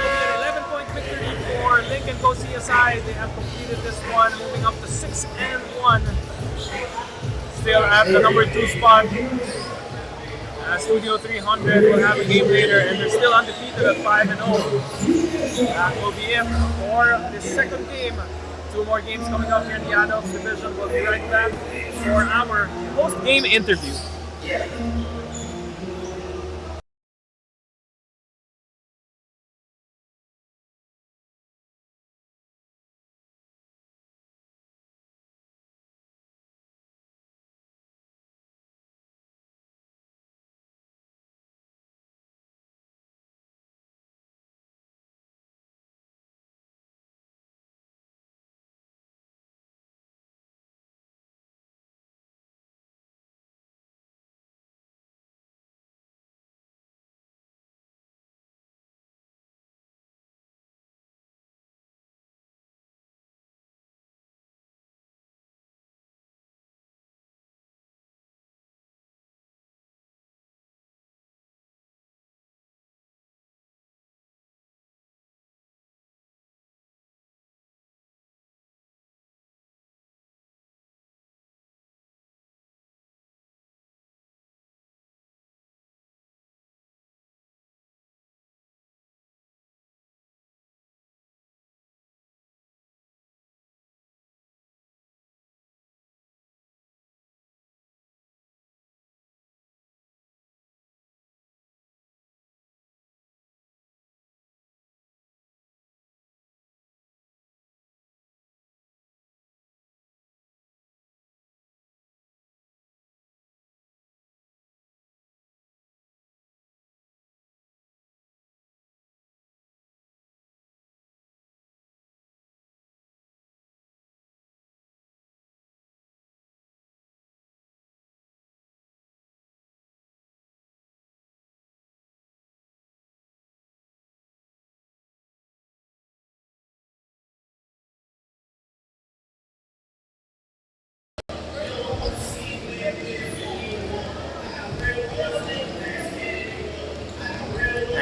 be an 11-point victory for Lincoln Cole CSI. They have completed this one, moving up to 6-1. Still at the number 2 spot. Studio 300 will have a game later, and they're still undefeated at 5-0. That will be it for the second game. 2 more games coming up here in the adults division. We'll be right back for our post-game interview.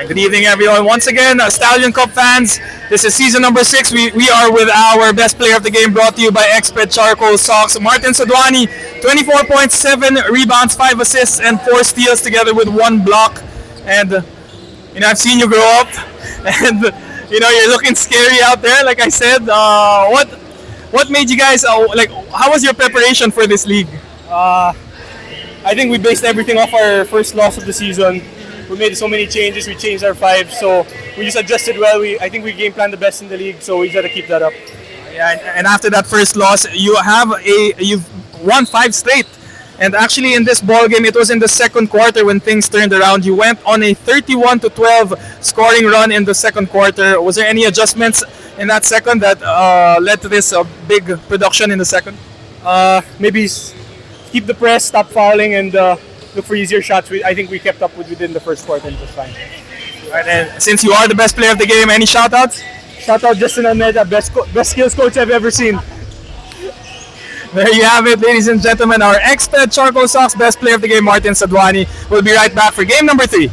Good evening, everyone. Once again, Stallion Cup fans, this is season number 6. We are with our best player of the game, brought to you by Expert Charcoal Socks. Martin Sadwani, 24.7 rebounds, 5 assists, and 4 steals, together with 1 block. And I've seen you grow up, and you're looking scary out there. Like I said, what made you guys How was your preparation for this league? I think we based everything off our first loss of the season. We made so many changes. We changed our 5, so we just adjusted well. I think we game planned the best in the league, so we got to keep that up. Yeah, and after that first loss, you've won 5 straight. And actually, in this ball game, it was in the second quarter when things turned around. You went on a 31-12 scoring run in the second quarter. Was there any adjustments in that second that led to this big production in the second? Maybe keep the press, stop fouling, and look for easier shots. I think we kept up within the first quarter, and it was fine. All right, and since you are the best player of the game, any shout-outs? Shout out Justin Almeida, best skills coach I've ever seen. There you have it, ladies and gentlemen. Our Expert Charcoal Socks best player of the game, Martin Sadwani. We'll be right back for game number 3.